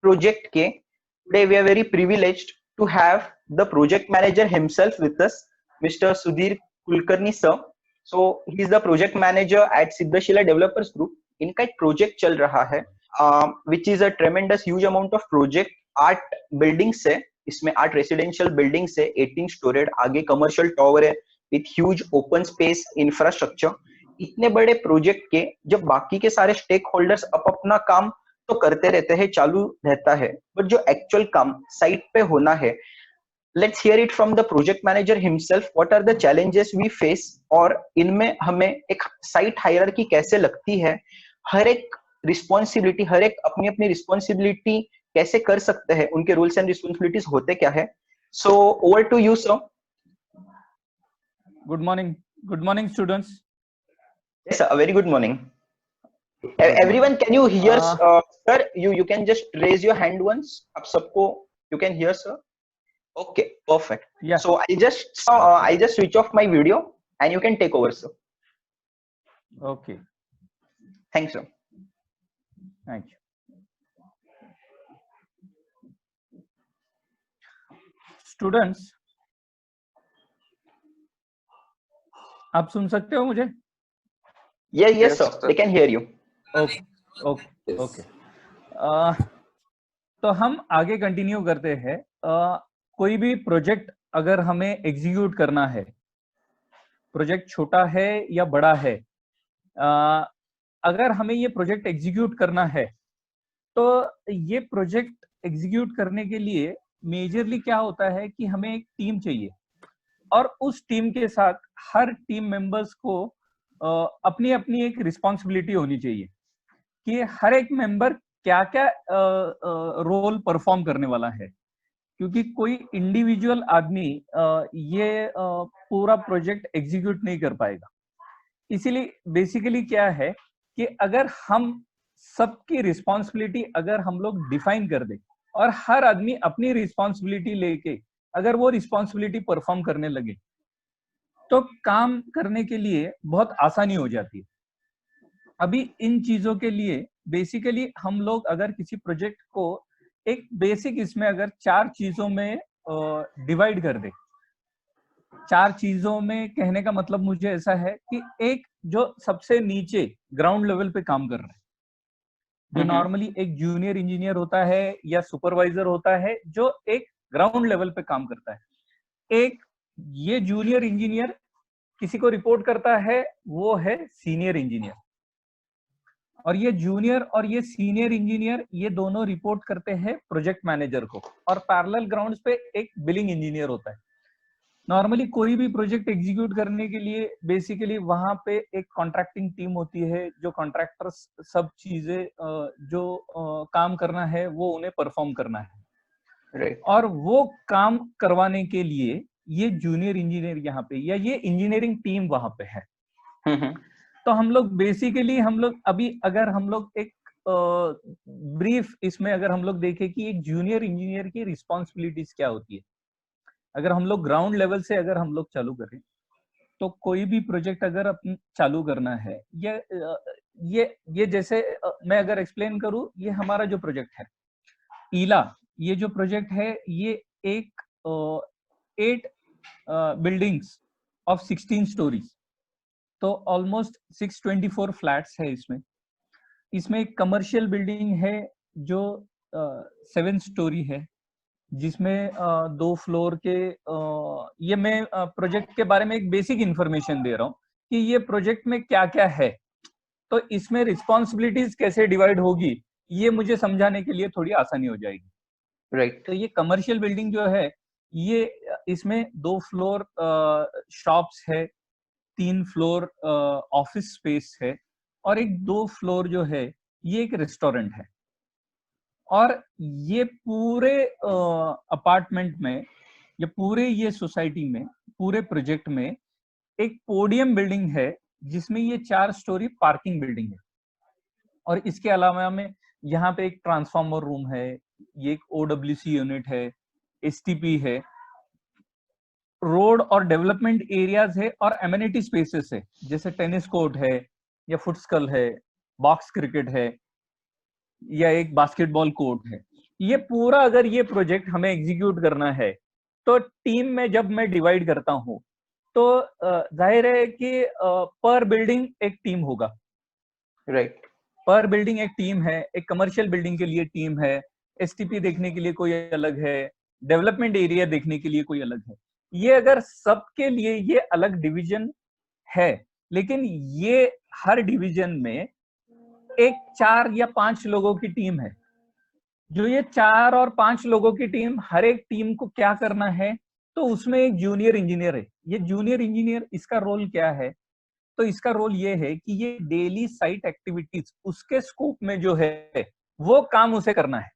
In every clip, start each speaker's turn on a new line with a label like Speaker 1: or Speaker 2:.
Speaker 1: project के. Today we are very privileged to have the project manager himself with us, Mr. Sudhir Kulkarni sir. So he is the project manager at Siddhashila Developers Group. इनका एक project चल रहा है, which is a tremendous huge amount of project. 8 buildings है, इसमें 8 residential buildings है, 18 storied, आगे commercial tower है with huge open space infrastructure. इतने बड़े प्रोजेक्ट के जब बाकी के सारे स्टेक होल्डर्स अपना काम तो करते रहते हैं, चालू रहता है, बट जो एक्चुअल काम साइट पे होना है, let's hear it from the project manager himself. What are the challenges we face, और इनमें हमें एक साइट हायरार्की कैसे लगती है, हर एक रिस्पॉन्सिबिलिटी, हर एक अपनी अपनी रिस्पॉन्सिबिलिटी कैसे कर सकते हैं, उनके रूल्स एंड रिस्पॉन्सिबिलिटीज होते क्या है. So over to you sir.
Speaker 2: Good morning students.
Speaker 1: Yes, sir. A very good morning. Everyone, can you hear, sir? You can just raise your hand once. आप सबको you can hear, sir. Okay, perfect.
Speaker 2: Yeah.
Speaker 1: So I just switch off my video and you can take over, sir.
Speaker 2: Okay.
Speaker 1: Thanks, sir.
Speaker 2: Thank you. Students, आप सुन सकते हो मुझे?
Speaker 1: Yes, sir. They can hear you.
Speaker 2: Okay. तो हम आगे continue करते हैं. कोई भी प्रोजेक्ट अगर हमें एग्जीक्यूट करना है, प्रोजेक्ट छोटा है या बड़ा है, अगर हमें ये प्रोजेक्ट एग्जीक्यूट करना है, तो ये प्रोजेक्ट एग्जीक्यूट करने के लिए मेजरली क्या होता है कि हमें एक टीम चाहिए, और उस टीम के साथ हर टीम मेंबर्स को अपनी अपनी एक रिस्पॉन्सिबिलिटी होनी चाहिए कि हर एक मेंबर क्या क्या रोल परफॉर्म करने वाला है, क्योंकि कोई इंडिविजुअल आदमी ये पूरा प्रोजेक्ट एग्जीक्यूट नहीं कर पाएगा. इसीलिए बेसिकली क्या है कि अगर हम सबकी रिस्पॉन्सिबिलिटी अगर हम लोग डिफाइन कर दें और हर आदमी अपनी रिस्पॉन्सिबिलिटी लेके अगर वो रिस्पॉन्सिबिलिटी परफॉर्म करने लगे, तो काम करने के लिए बहुत आसानी हो जाती है. अभी इन चीजों के लिए बेसिकली हम लोग अगर किसी प्रोजेक्ट को एक बेसिक इसमें अगर 4 चीजों में डिवाइड कर दे, 4 चीजों में कहने का मतलब मुझे ऐसा है कि एक जो सबसे नीचे ग्राउंड लेवल पे काम कर रहा है, जो नॉर्मली एक जूनियर इंजीनियर होता है या सुपरवाइजर होता है जो एक ग्राउंड लेवल पे काम करता है. एक ये जूनियर इंजीनियर किसी को रिपोर्ट करता है, वो है सीनियर इंजीनियर, और ये जूनियर और ये सीनियर इंजीनियर ये दोनों रिपोर्ट करते हैं प्रोजेक्ट मैनेजर को, और पैरेलल ग्राउंड्स पे एक बिलिंग इंजीनियर होता है. नॉर्मली कोई भी प्रोजेक्ट एग्जीक्यूट करने के लिए बेसिकली वहां पे एक कॉन्ट्रैक्टिंग टीम होती है, जो कॉन्ट्रैक्टर्स सब चीजें जो काम करना है वो उन्हें परफॉर्म करना है.
Speaker 1: Right.
Speaker 2: और वो काम करवाने के लिए ये जूनियर इंजीनियर यहाँ पे या ये इंजीनियरिंग टीम वहां पे है. तो हम लोग बेसिकली अभी अगर हम लोग एक ब्रीफ इसमें अगर हम लोग देखें कि एक जूनियर इंजीनियर की रिस्पॉन्सिबिलिटीज क्या होती है, अगर हम लोग ग्राउंड लेवल से अगर हम लोग चालू करें, तो कोई भी प्रोजेक्ट अगर चालू करना है, ये जैसे मैं अगर एक्सप्लेन करूं, ये हमारा जो प्रोजेक्ट है ईला, ये जो प्रोजेक्ट है ये एक 8 बिल्डिंग्स ऑफ 16 स्टोरीज, तो ऑलमोस्ट 624 फ्लैट्स है इसमें एक कमर्शियल बिल्डिंग है जो 7 स्टोरी है, जिसमें 2 फ्लोर के ये मैं प्रोजेक्ट के बारे में एक बेसिक इंफॉर्मेशन दे रहा हूँ कि ये प्रोजेक्ट में क्या क्या है, तो इसमें रिस्पॉन्सिबिलिटीज कैसे डिवाइड होगी ये मुझे समझाने के लिए थोड़ी आसानी हो जाएगी.
Speaker 1: राइट.
Speaker 2: तो ये कमर्शियल बिल्डिंग जो है ये इसमें 2 फ्लोर शॉप्स है, 3 फ्लोर ऑफिस स्पेस है, और एक 2 फ्लोर जो है ये एक रेस्टोरेंट है. और ये पूरे अपार्टमेंट में या पूरे ये सोसाइटी में पूरे प्रोजेक्ट में एक पोडियम बिल्डिंग है जिसमें ये 4 स्टोरी पार्किंग बिल्डिंग है, और इसके अलावा में यहाँ पे एक ट्रांसफार्मर रूम है, ये एक OWC यूनिट है, STP है, रोड और डेवलपमेंट एरियाज है, और एमिनिटी स्पेसेस है जैसे टेनिस कोर्ट है या फुटस्कल है, बॉक्स क्रिकेट है, या एक बास्केटबॉल कोर्ट है. ये पूरा अगर ये प्रोजेक्ट हमें एग्जीक्यूट करना है तो टीम में जब मैं डिवाइड करता हूँ तो जाहिर है कि पर बिल्डिंग एक टीम होगा,
Speaker 1: राइट।
Speaker 2: पर बिल्डिंग एक टीम है, एक कमर्शियल बिल्डिंग के लिए टीम है, एसटीपी देखने के लिए कोई अलग है, डेवलपमेंट एरिया देखने के लिए कोई अलग है। ये अगर सबके लिए ये अलग डिवीजन है, लेकिन ये हर डिवीजन में एक 4 या 5 लोगों की टीम है। जो ये 4 और 5 लोगों की टीम, हर एक टीम को क्या करना है, तो उसमें एक जूनियर इंजीनियर है। ये जूनियर इंजीनियर, इसका रोल क्या है, तो इसका रोल ये है कि ये डेली साइट एक्टिविटीज उसके स्कोप में जो है वो काम उसे करना है।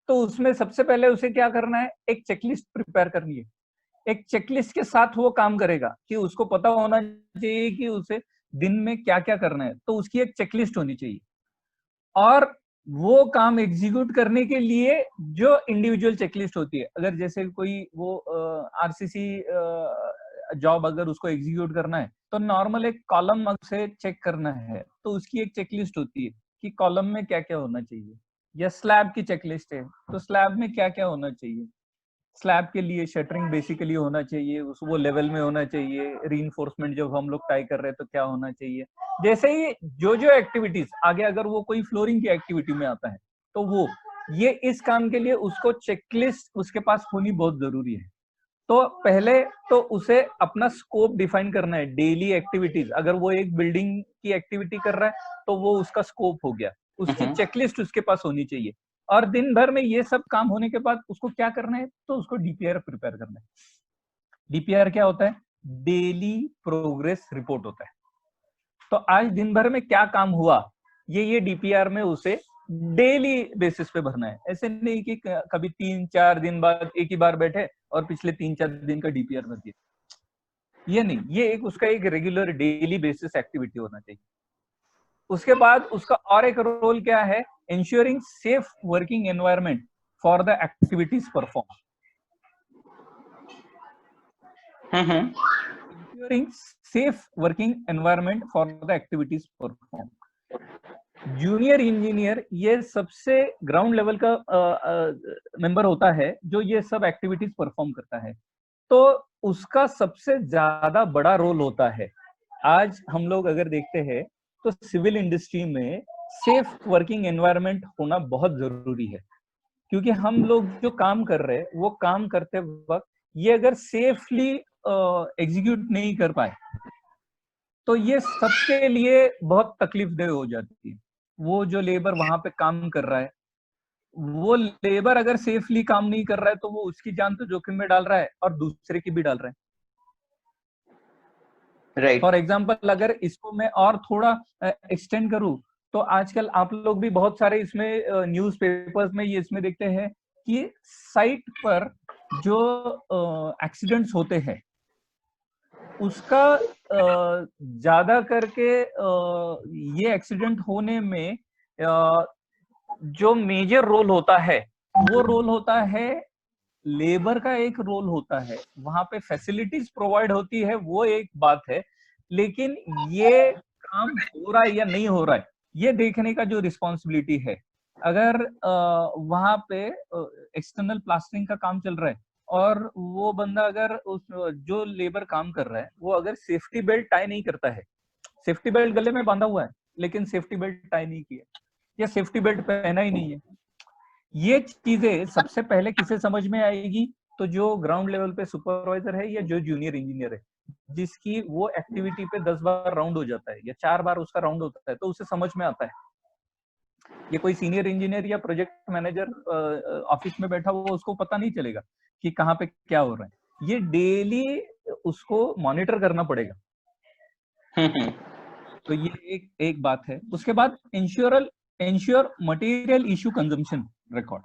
Speaker 2: तो उसमें सबसे पहले उसे क्या करना है, एक चेकलिस्ट प्रिपेयर करनी है। एक चेकलिस्ट के साथ वो काम करेगा कि उसको पता होना चाहिए कि उसे दिन में क्या क्या करना है, तो उसकी एक चेकलिस्ट होनी चाहिए। और वो काम एग्जीक्यूट करने के लिए जो इंडिविजुअल चेकलिस्ट होती है, अगर जैसे कोई वो आरसीसी जॉब अगर उसको एग्जीक्यूट करना है तो नॉर्मल एक कॉलम से चेक करना है, तो उसकी एक चेकलिस्ट होती है कि कॉलम में क्या क्या होना चाहिए। या स्लैब की चेकलिस्ट है तो स्लैब में क्या क्या होना चाहिए। स्लैब के लिए शटरिंग बेसिकली होना चाहिए, उस वो लेवल में होना चाहिए। रीइंफोर्समेंट जब हम लोग टाई कर रहे हैं तो क्या होना चाहिए। जैसे ही जो जो एक्टिविटीज आगे, अगर वो कोई फ्लोरिंग की एक्टिविटी में आता है तो वो ये इस काम के लिए उसको चेकलिस्ट उसके पास होनी बहुत जरूरी है। तो पहले तो उसे अपना स्कोप डिफाइन करना है, डेली एक्टिविटीज। अगर वो एक बिल्डिंग की एक्टिविटी कर रहा है तो वो उसका स्कोप हो गया, उसकी चेकलिस्ट उसके पास होनी चाहिए। और दिन भर में ये सब काम होने के बाद उसको क्या करना है, तो उसको डीपीआर प्रिपेयर करना है। डीपीआर क्या होता है, डेली प्रोग्रेस रिपोर्ट होता है। तो आज दिन भर में क्या काम हुआ, ये डीपीआर में उसे डेली बेसिस पे भरना है। ऐसे नहीं कि कभी 3-4 दिन बाद एक ही बार बैठे और पिछले 3-4 दिन का डीपीआर भर दिया, ये नहीं। ये एक उसका एक रेगुलर डेली बेसिस एक्टिविटी होना चाहिए। उसके बाद उसका और एक रोल क्या है, ensuring safe working environment for the activities performed. Ensuring safe working environment for the activities performed. Junior engineer ये सबसे ग्राउंड लेवल का मेंबर होता है जो ये सब एक्टिविटीज परफॉर्म करता है। तो उसका सबसे ज्यादा बड़ा रोल होता है। आज हम लोग अगर देखते हैं तो सिविल इंडस्ट्री में सेफ वर्किंग एनवायरनमेंट होना बहुत जरूरी है, क्योंकि हम लोग जो काम कर रहे हैं वो काम करते वक्त ये अगर सेफली एग्जीक्यूट नहीं कर पाए तो ये सबके लिए बहुत तकलीफदेह हो जाती है। वो जो लेबर वहां पे काम कर रहा है, वो लेबर अगर सेफली काम नहीं कर रहा है तो वो उसकी जान तो जोखिम में डाल रहा है और दूसरे की भी डाल रहा है।
Speaker 1: राइट।
Speaker 2: फॉर एग्जाम्पल अगर इसको मैं और थोड़ा एक्सटेंड करूं तो आजकल आप लोग भी बहुत सारे इसमें न्यूज़पेपर्स में ये इसमें देखते हैं कि साइट पर जो एक्सीडेंट्स होते हैं उसका ज्यादा करके ये एक्सीडेंट होने में जो मेजर रोल होता है वो रोल होता है लेबर का। एक रोल होता है वहां पे फैसिलिटीज प्रोवाइड होती है, वो एक बात है, लेकिन ये काम हो रहा है या नहीं हो रहा है ये देखने का जो रिस्पॉन्सिबिलिटी है। अगर वहां पे एक्सटर्नल प्लास्टरिंग का काम चल रहा है और वो बंदा अगर उस जो लेबर काम कर रहा है वो अगर सेफ्टी बेल्ट टाई नहीं करता है, सेफ्टी बेल्ट गले में बांधा हुआ है लेकिन सेफ्टी बेल्ट टाई नहीं किया या सेफ्टी बेल्ट पहना ही नहीं है, ये चीजें सबसे पहले किसे समझ में आएगी, तो जो ग्राउंड लेवल पे सुपरवाइजर है या जो जूनियर इंजीनियर है जिसकी वो एक्टिविटी पे 10 बार राउंड हो जाता है या 4 बार उसका राउंड होता है तो उसे समझ में आता है। ये कोई सीनियर इंजीनियर या प्रोजेक्ट मैनेजर ऑफिस में बैठा हुआ उसको पता नहीं चलेगा कि कहाँ पे क्या हो रहा है। ये डेली उसको मॉनिटर करना पड़ेगा। तो ये एक बात है। उसके बाद ensure material issue consumption record.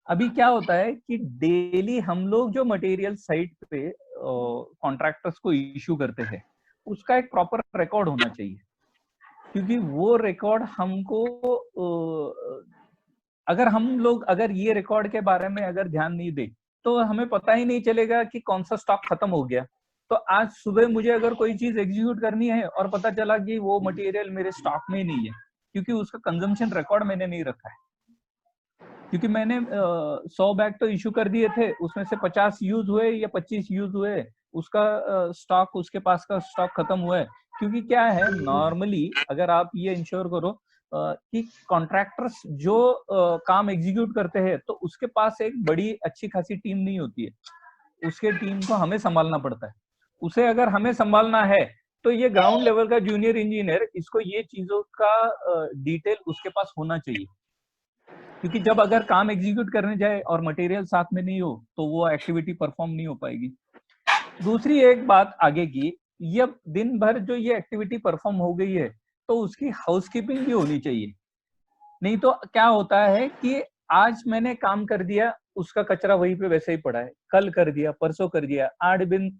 Speaker 2: अभी क्या होता है कि डेली हम लोग जो मटेरियल साइट पे कॉन्ट्रैक्टर्स को इशू करते हैं उसका एक प्रॉपर रिकॉर्ड होना चाहिए, क्योंकि वो रिकॉर्ड हमको अगर ये रिकॉर्ड के बारे में अगर ध्यान नहीं दे तो हमें पता ही नहीं चलेगा कि कौन सा स्टॉक खत्म हो गया। तो आज सुबह मुझे अगर कोई चीज एग्जीक्यूट करनी है और पता चला कि वो मटेरियल मेरे स्टॉक में नहीं है क्योंकि उसका कंजम्पशन रिकॉर्ड मैंने नहीं रखा है, क्योंकि मैंने 100 बैग तो इशू कर दिए थे, उसमें से 50 यूज हुए या 25 यूज हुए, उसका स्टॉक, उसके पास का स्टॉक खत्म हुआ है। क्योंकि क्या है, नॉर्मली अगर आप ये इंश्योर करो कि कॉन्ट्रैक्टर्स जो काम एग्जीक्यूट करते हैं तो उसके पास एक बड़ी अच्छी खासी टीम नहीं होती है, उसके टीम को हमें संभालना पड़ता है। उसे अगर हमें संभालना है तो ये ग्राउंड लेवल का जूनियर इंजीनियर, इसको ये चीजों का डिटेल उसके पास होना चाहिए। क्योंकि जब अगर काम एग्जीक्यूट करने जाए और मटेरियल साथ में नहीं हो तो वो एक्टिविटी परफॉर्म नहीं हो पाएगी। दूसरी एक बात आगे की, ये दिन भर जो ये एक्टिविटी परफॉर्म हो गई है तो उसकी हाउसकीपिंग भी होनी चाहिए। नहीं तो क्या होता है कि आज मैंने काम कर दिया, उसका कचरा वहीं पे वैसे ही पड़ा है, कल कर दिया, परसों कर दिया, 8 दिन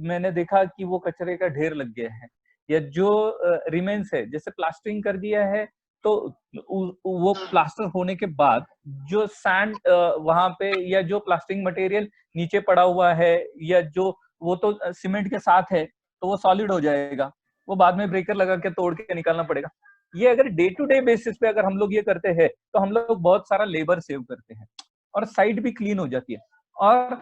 Speaker 2: मैंने देखा कि वो कचरे का ढेर लग गया है, या जो रिमेन्स है, जैसे प्लास्टरिंग कर दिया है तो वो प्लास्टर होने के बाद जो सैंड वहां पे, या जो प्लास्टरिंग मटेरियल नीचे पड़ा हुआ है, या जो वो तो सीमेंट के साथ है तो वो सॉलिड हो जाएगा, वो बाद में ब्रेकर लगा के तोड़ के निकालना पड़ेगा। ये अगर डे टू डे बेसिस पे अगर हम लोग ये करते हैं तो हम लोग बहुत सारा लेबर सेव करते हैं और साइट भी क्लीन हो जाती है। और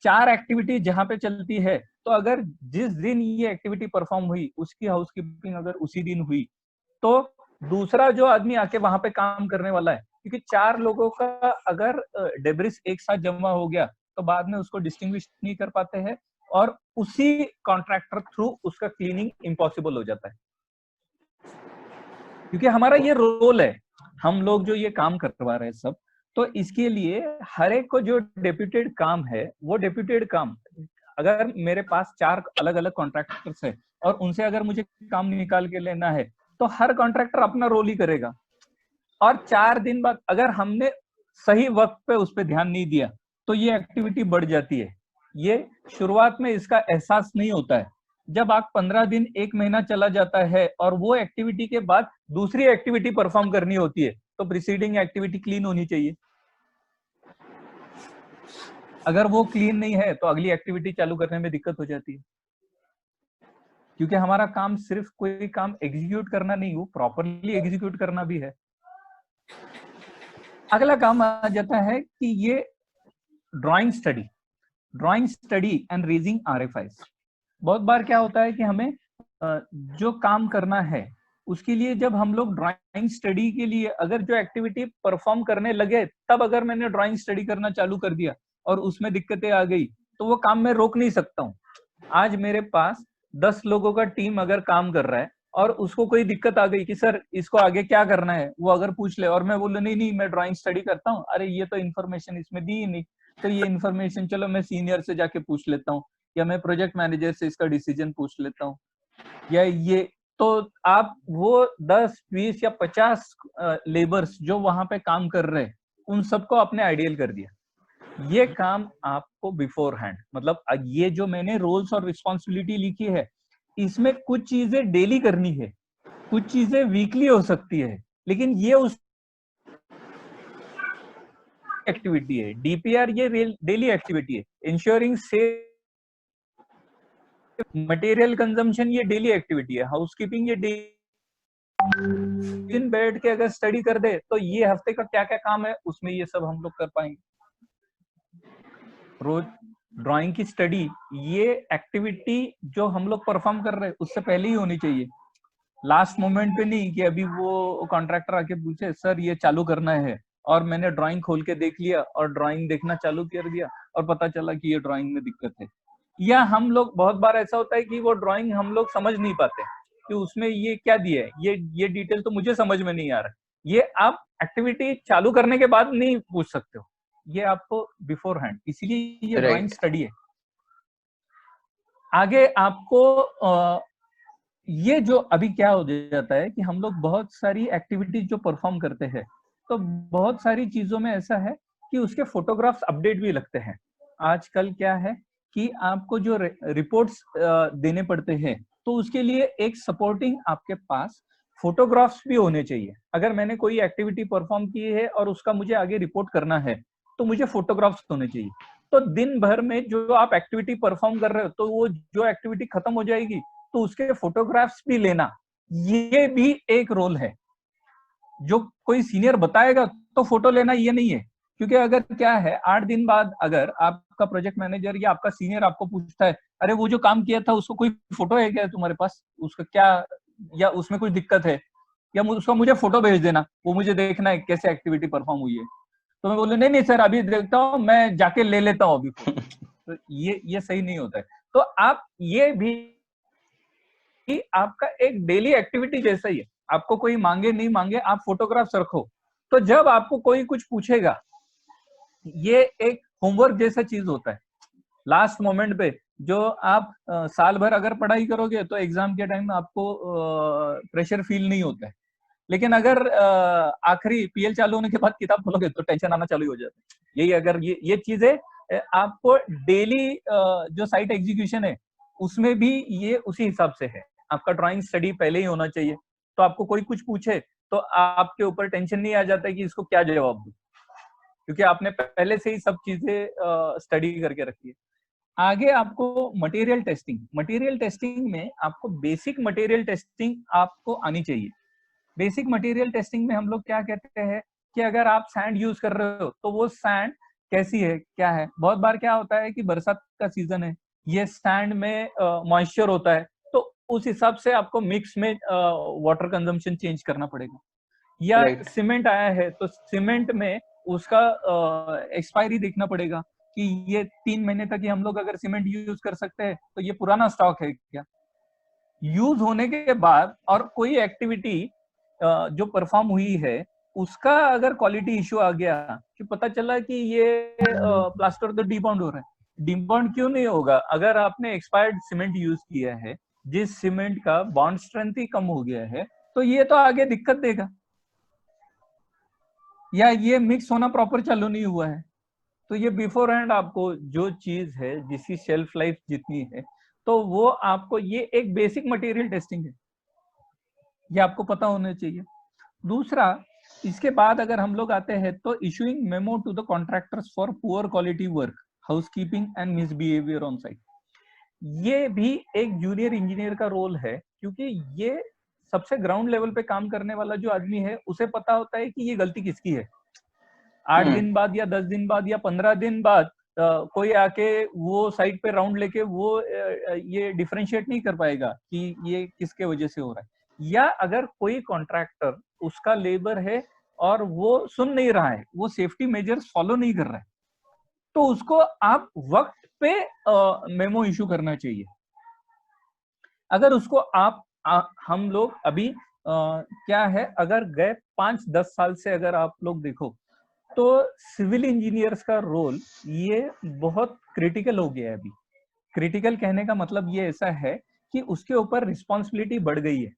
Speaker 2: 4 एक्टिविटी जहां पे चलती है तो अगर जिस दिन ये एक्टिविटी परफॉर्म हुई उसकी हाउसकीपिंग अगर उसी दिन हुई तो दूसरा जो आदमी आके वहां पे काम करने वाला है, क्योंकि 4 लोगों का अगर डेब्रिस एक साथ जमा हो गया तो बाद में उसको डिस्टिंग्विश नहीं कर पाते हैं और उसी कॉन्ट्रैक्टर थ्रू उसका क्लीनिंग इम्पॉसिबल हो जाता है। क्योंकि हमारा ये रोल है, हम लोग जो ये काम करवा रहे हैं सब, तो इसके लिए हर एक को जो डेप्यूटेड काम है वो डेप्यूटेड काम, अगर मेरे पास 4 अलग अलग कॉन्ट्रैक्टर्स है और उनसे अगर मुझे काम निकाल के लेना है तो हर कॉन्ट्रैक्टर अपना रोल ही करेगा। और 4 दिन बाद अगर हमने सही वक्त पे उस पर ध्यान नहीं दिया तो ये एक्टिविटी बढ़ जाती है। ये शुरुआत में इसका एहसास नहीं होता है, जब आप 15 दिन 1 महीना चला जाता है और वो एक्टिविटी के बाद दूसरी एक्टिविटी परफॉर्म करनी होती है तो प्रीसीडिंग एक्टिविटी क्लीन होनी चाहिए। अगर वो क्लीन नहीं है तो अगली एक्टिविटी चालू करने में दिक्कत हो जाती है। क्योंकि हमारा काम सिर्फ कोई काम एग्जीक्यूट करना नहीं, वो प्रॉपरली एग्जीक्यूट करना भी है। अगला काम आ जाता है कि ये drawing study and raising RFIs। बहुत बार क्या होता है कि हमें जो काम करना है उसके लिए जब हम लोग ड्राइंग स्टडी के लिए अगर जो एक्टिविटी परफॉर्म करने लगे तब अगर मैंने ड्राइंग स्टडी करना चालू कर दिया और उसमें दिक्कतें आ गई तो वो काम मैं रोक नहीं सकता हूँ। आज मेरे पास 10 लोगों का टीम अगर काम कर रहा है और उसको कोई दिक्कत आ गई कि सर इसको आगे क्या करना है, वो अगर पूछ ले और मैं बोलूँ नहीं नहीं मैं ड्राइंग स्टडी करता हूँ, अरे ये तो इन्फॉर्मेशन इसमें दी ही नहीं, तो ये इन्फॉर्मेशन चलो मैं सीनियर से जाके पूछ लेता हूँ या मैं प्रोजेक्ट मैनेजर से इसका डिसीजन पूछ लेता हूँ, या ये, तो आप वो 10, 20 या 50 लेबर्स जो वहां पे काम कर रहे हैं उन सबको आपने आइडियल कर दिया। ये काम आपको बिफोर हैंड, मतलब ये जो मैंने रोल्स और रिस्पॉन्सिबिलिटी लिखी है इसमें कुछ चीजें डेली करनी है, कुछ चीजें वीकली हो सकती है, लेकिन ये उस एक्टिविटी है। DPR ये डेली एक्टिविटी है। इंश्योरिंग सेफ मटेरियल कंजम्पशन ये डेली एक्टिविटी है। हाउसकीपिंग ये दिन बैठ के अगर स्टडी कर दे तो ये हफ्ते का क्या क्या काम है उसमें ये सब हम लोग कर पाएंगे। रोज ड्राइंग की स्टडी ये एक्टिविटी जो हम लोग परफॉर्म कर रहे हैं उससे पहले ही होनी चाहिए, लास्ट मोमेंट पे नहीं कि अभी वो कॉन्ट्रैक्टर आके पूछे सर ये चालू करना है और मैंने ड्राइंग खोल के देख लिया और ड्राइंग देखना चालू कर दिया और पता चला कि ये ड्राइंग में दिक्कत है। या हम लोग बहुत बार ऐसा होता है कि वो ड्राइंग हम लोग समझ नहीं पाते कि उसमें ये क्या दिया है, ये डिटेल तो मुझे समझ में नहीं आ रहा। ये आप एक्टिविटी चालू करने के बाद नहीं पूछ सकते हो, ये आपको बिफोर हैंड, इसीलिए ये ड्राइंग स्टडी है। आगे आपको ये जो अभी क्या हो जाता है कि हम लोग बहुत सारी एक्टिविटीज जो परफॉर्म करते हैं तो बहुत सारी चीजों में ऐसा है कि उसके फोटोग्राफ्स अपडेट भी लगते हैं। आजकल क्या है कि आपको जो रिपोर्ट्स देने पड़ते हैं तो उसके लिए एक सपोर्टिंग आपके पास फोटोग्राफ्स भी होने चाहिए। अगर मैंने कोई एक्टिविटी परफॉर्म की है और उसका मुझे आगे रिपोर्ट करना है तो मुझे फोटोग्राफ्स होने चाहिए। तो दिन भर में जो आप एक्टिविटी परफॉर्म कर रहे हो तो वो जो एक्टिविटी खत्म हो जाएगी तो उसके फोटोग्राफ्स भी लेना, ये भी एक रोल है। जो कोई सीनियर बताएगा तो फोटो लेना ये नहीं है, क्योंकि अगर क्या है 8 दिन बाद अगर आपका प्रोजेक्ट मैनेजर या आपका सीनियर आपको पूछता है, अरे वो जो काम किया था उसको कोई फोटो है क्या तुम्हारे पास, उसका क्या, या उसमें कोई दिक्कत है, या उसका मुझे फोटो भेज देना, वो मुझे देखना है कैसे एक्टिविटी परफॉर्म हुई है, तो मैं बोलूँ नहीं नहीं सर अभी देखता हूँ, मैं जाके ले लेता हूँ अभी फोटो। तो ये सही नहीं होता है। तो आप ये भी आपका एक डेली एक्टिविटी जैसा ही है, आपको कोई मांगे नहीं मांगे आप फोटोग्राफ्स रखो, तो जब आपको कोई कुछ पूछेगा, ये एक होमवर्क जैसा चीज होता है। लास्ट मोमेंट पे जो आप साल भर अगर पढ़ाई करोगे तो एग्जाम के टाइम में आपको प्रेशर फील नहीं होता है, लेकिन अगर आखिरी पीएल चालू होने के बाद किताब खोलोगे तो टेंशन आना चालू हो जाता है। यही अगर ये चीजें आपको डेली जो साइट एग्जीक्यूशन है उसमें भी ये उसी हिसाब से है। आपका ड्राइंग स्टडी पहले ही होना चाहिए, तो आपको कोई कुछ पूछे तो आपके ऊपर टेंशन नहीं आ जाता है कि इसको क्या जवाब दूं, क्योंकि आपने पहले से ही सब चीजें स्टडी करके रखी है। आगे आपको मटेरियल टेस्टिंग में आपको बेसिक मटेरियल टेस्टिंग आपको आनी चाहिए। बेसिक मटेरियल टेस्टिंग में हम लोग क्या कहते हैं कि अगर आप सैंड यूज कर रहे हो तो वो सैंड कैसी है, क्या है। बहुत बार क्या होता है कि बरसात का सीजन है, ये सैंड में मॉइस्चर होता है, तो उस हिसाब से आपको मिक्स में वाटर कंजम्पशन चेंज करना पड़ेगा। या
Speaker 1: राइट।
Speaker 2: सीमेंट आया है तो सीमेंट में उसका एक्सपायरी देखना पड़ेगा कि ये 3 महीने तक ही हम लोग अगर सीमेंट यूज कर सकते हैं तो ये पुराना स्टॉक है क्या। यूज होने के बाद और कोई एक्टिविटी जो परफॉर्म हुई है उसका अगर क्वालिटी इश्यू आ गया कि पता चला कि ये प्लास्टर तो डीबॉन्ड हो रहा है, डीबॉन्ड क्यों नहीं होगा, अगर आपने एक्सपायर्ड सीमेंट यूज किया है जिस सीमेंट का बॉन्ड स्ट्रेंथ ही कम हो गया है, तो ये तो आगे दिक्कत देगा। या ये मिक्स होना प्रॉपर चालू नहीं हुआ है, तो ये बिफोर हैंड आपको जो चीज है जिसकी शेल्फ लाइफ जितनी है तो वो आपको, ये एक बेसिक मटेरियल टेस्टिंग है, ये आपको पता होना चाहिए। दूसरा, इसके बाद अगर हम लोग आते हैं तो issuing memo to the contractors for poor quality work, housekeeping and misbehaviour on site. ये भी एक जूनियर इंजीनियर का रोल है, क्योंकि ये सबसे ग्राउंड लेवल पे काम करने वाला जो आदमी है उसे पता होता है कि ये गलती किसकी है। 8 दिन बाद या 10 दिन बाद या 15 दिन बाद कोई आके वो साइट पे राउंड लेके वो ये डिफरेंशिएट नहीं कर पाएगा कि ये किसके वजह से हो रहा है। या अगर कोई कॉन्ट्रैक्टर उसका लेबर है और वो सुन नहीं रहा है, वो सेफ्टी मेजर्स फॉलो नहीं कर रहा है, तो उसको आप वक्त पे मेमो इशू करना चाहिए। अगर उसको हम लोग अभी क्या है, अगर गए 5-10 साल से अगर आप लोग देखो तो सिविल इंजीनियर्स का रोल ये बहुत क्रिटिकल हो गया है अभी। क्रिटिकल कहने का मतलब ये ऐसा है कि उसके ऊपर रिस्पॉन्सिबिलिटी बढ़ गई है।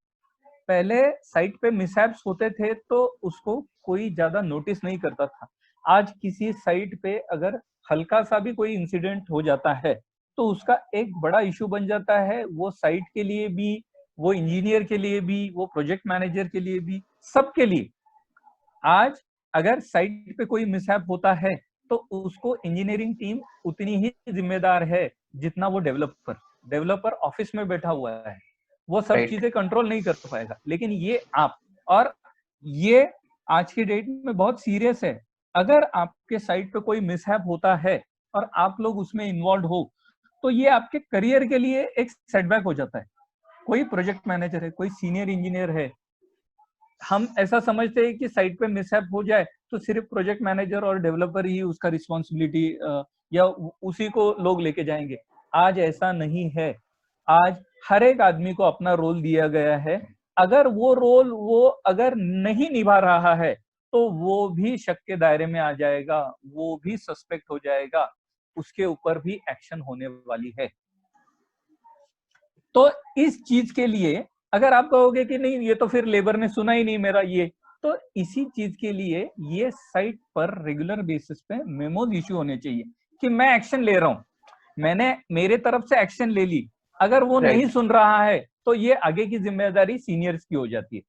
Speaker 2: पहले साइट पे मिसहैप्स होते थे तो उसको कोई ज्यादा नोटिस नहीं करता था। आज किसी साइट पे अगर हल्का सा भी कोई इंसिडेंट हो जाता है तो उसका एक बड़ा इशू बन जाता है, वो साइट के लिए भी, वो इंजीनियर के लिए भी, वो प्रोजेक्ट मैनेजर के लिए भी, सबके लिए। आज अगर साइट पे कोई मिसहैप होता है तो उसको इंजीनियरिंग टीम उतनी ही जिम्मेदार है जितना वो डेवलपर ऑफिस में बैठा हुआ है, वो सब
Speaker 1: राइट।
Speaker 2: चीजें कंट्रोल नहीं कर पाएगा। लेकिन ये आप, और ये आज की डेट में बहुत सीरियस है। अगर आपके साइट पे कोई मिसहैप होता है और आप लोग उसमें इन्वॉल्व हो तो ये आपके करियर के लिए एक सेटबैक हो जाता है। कोई प्रोजेक्ट मैनेजर है, कोई सीनियर इंजीनियर है, हम ऐसा समझते हैं कि साइट पे मिसहैप हो जाए तो सिर्फ प्रोजेक्ट मैनेजर और डेवलपर ही उसका रिस्पॉन्सिबिलिटी या उसी को लोग लेके जाएंगे। आज ऐसा नहीं है। आज हर एक आदमी को अपना रोल दिया गया है। अगर वो रोल वो अगर नहीं निभा रहा है तो वो भी शक के दायरे में आ जाएगा, वो भी सस्पेक्ट हो जाएगा, उसके ऊपर भी एक्शन होने वाली है। तो इस चीज के लिए अगर आप कहोगे कि नहीं ये तो फिर लेबर ने सुना ही नहीं मेरा ये, तो इसी चीज के लिए ये साइट पर रेगुलर बेसिस पे मेमोज इशू होने चाहिए कि मैं एक्शन ले रहा हूं, मैंने मेरे तरफ से एक्शन ले ली। अगर वो नहीं
Speaker 1: राइट।
Speaker 2: सुन रहा है तो ये आगे की जिम्मेदारी सीनियर्स की हो जाती है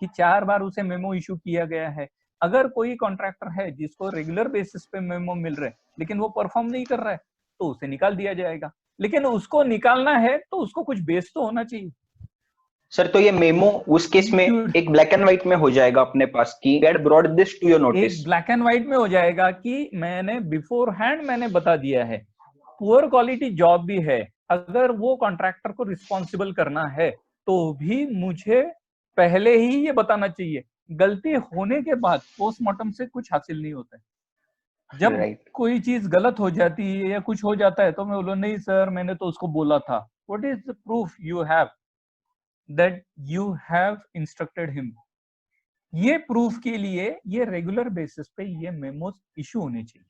Speaker 2: कि 4 बार उसे मेमो इशू किया गया है। अगर कोई कॉन्ट्रैक्टर है जिसको रेगुलर बेसिस पे मेमो मिल रहे हैं लेकिन वो परफॉर्म नहीं कर रहा है तो उसे निकाल दिया जाएगा। लेकिन उसको निकालना है तो उसको कुछ बेस तो होना चाहिए।
Speaker 1: सर तो ये मेमो उस केस में
Speaker 2: execute-
Speaker 1: एक ब्लैक एंड व्हाइट में हो जाएगा अपने पास कि we had brought this to your
Speaker 2: एक
Speaker 1: नोटिस।
Speaker 2: ब्लैक एंड व्हाइट में हो जाएगा कि मैंने बिफोर हैंड मैंने बता दिया है। पुअर क्वालिटी जॉब भी है, अगर वो कॉन्ट्रैक्टर को रिस्पॉन्सिबल करना है तो भी मुझे पहले ही ये बताना चाहिए। गलती होने के बाद पोस्टमार्टम से कुछ हासिल नहीं होता है। जब
Speaker 1: राइट।
Speaker 2: कोई चीज गलत हो जाती है या कुछ हो जाता है तो मैं बोलूँ नहीं सर मैंने तो उसको बोला था। What is the proof you have that you have instructed him? ये प्रूफ के लिए ये रेगुलर बेसिस पे ये मेमोज इशू होने चाहिए।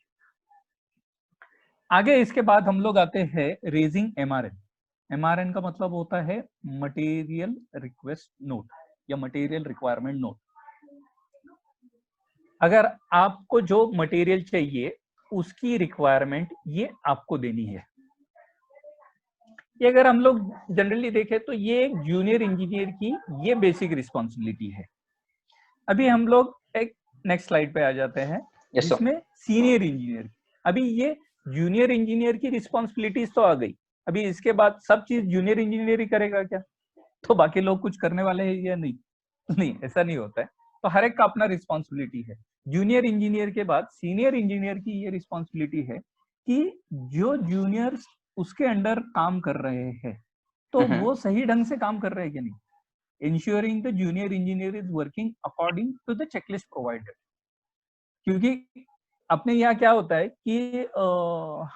Speaker 2: आगे इसके बाद हम लोग आते हैं रेजिंग एमआरएन। एमआरएन का मतलब होता है मटेरियल रिक्वेस्ट नोट या मटेरियल रिक्वायरमेंट नोट। अगर आपको जो मटेरियल चाहिए उसकी रिक्वायरमेंट ये आपको देनी है। ये अगर हम लोग जनरली देखें तो ये एक जूनियर इंजीनियर की ये बेसिक रिस्पॉन्सिबिलिटी है। अभी हम लोग एक नेक्स्ट स्लाइड पे आ जाते हैं
Speaker 1: यस सर।
Speaker 2: जिसमें सीनियर इंजीनियर। अभी ये जूनियर इंजीनियर की रिस्पॉन्सिबिलिटीज तो आ गई, अभी इसके बाद सब चीज जूनियर इंजीनियर ही करेगा क्या? तो बाकी लोग कुछ करने वाले हैं या नहीं? नहीं, ऐसा नहीं होता है। तो हर एक का अपना रिस्पॉन्सिबिलिटी है। जूनियर इंजीनियर के बाद सीनियर इंजीनियर की ये रिस्पॉन्सिबिलिटी है कि जो जूनियर्स उसके अंडर काम कर रहे हैं तो वो सही ढंग से काम कर रहे हैं कि नहीं। ensuring the junior engineer is working according to the checklist provided। क्योंकि अपने यहाँ क्या होता है कि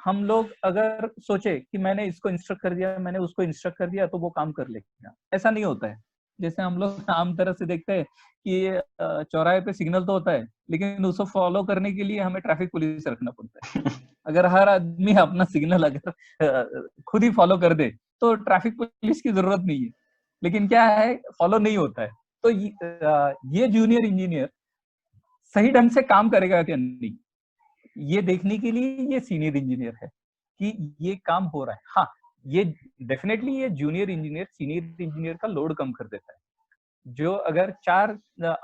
Speaker 2: हम लोग अगर सोचे कि मैंने इसको इंस्ट्रक्ट कर दिया मैंने उसको इंस्ट्रक्ट कर दिया तो वो काम कर लेगा, ऐसा नहीं होता है। जैसे हम लोग आम तरह से देखते हैं कि चौराहे पे सिग्नल तो होता है लेकिन उसको फॉलो करने के लिए हमें ट्रैफिक पुलिस रखना पड़ता है। अगर हर आदमी अपना सिग्नल अगर खुद ही फॉलो कर दे तो ट्रैफिक पुलिस की जरूरत नहीं है, लेकिन क्या है फॉलो नहीं होता है। तो ये जूनियर इंजीनियर सही ढंग से काम करेगा क्या नहीं, ये देखने के लिए ये सीनियर इंजीनियर है कि ये काम हो रहा है। हाँ, ये डेफिनेटली ये जूनियर इंजीनियर सीनियर इंजीनियर का लोड कम कर देता है। जो अगर 4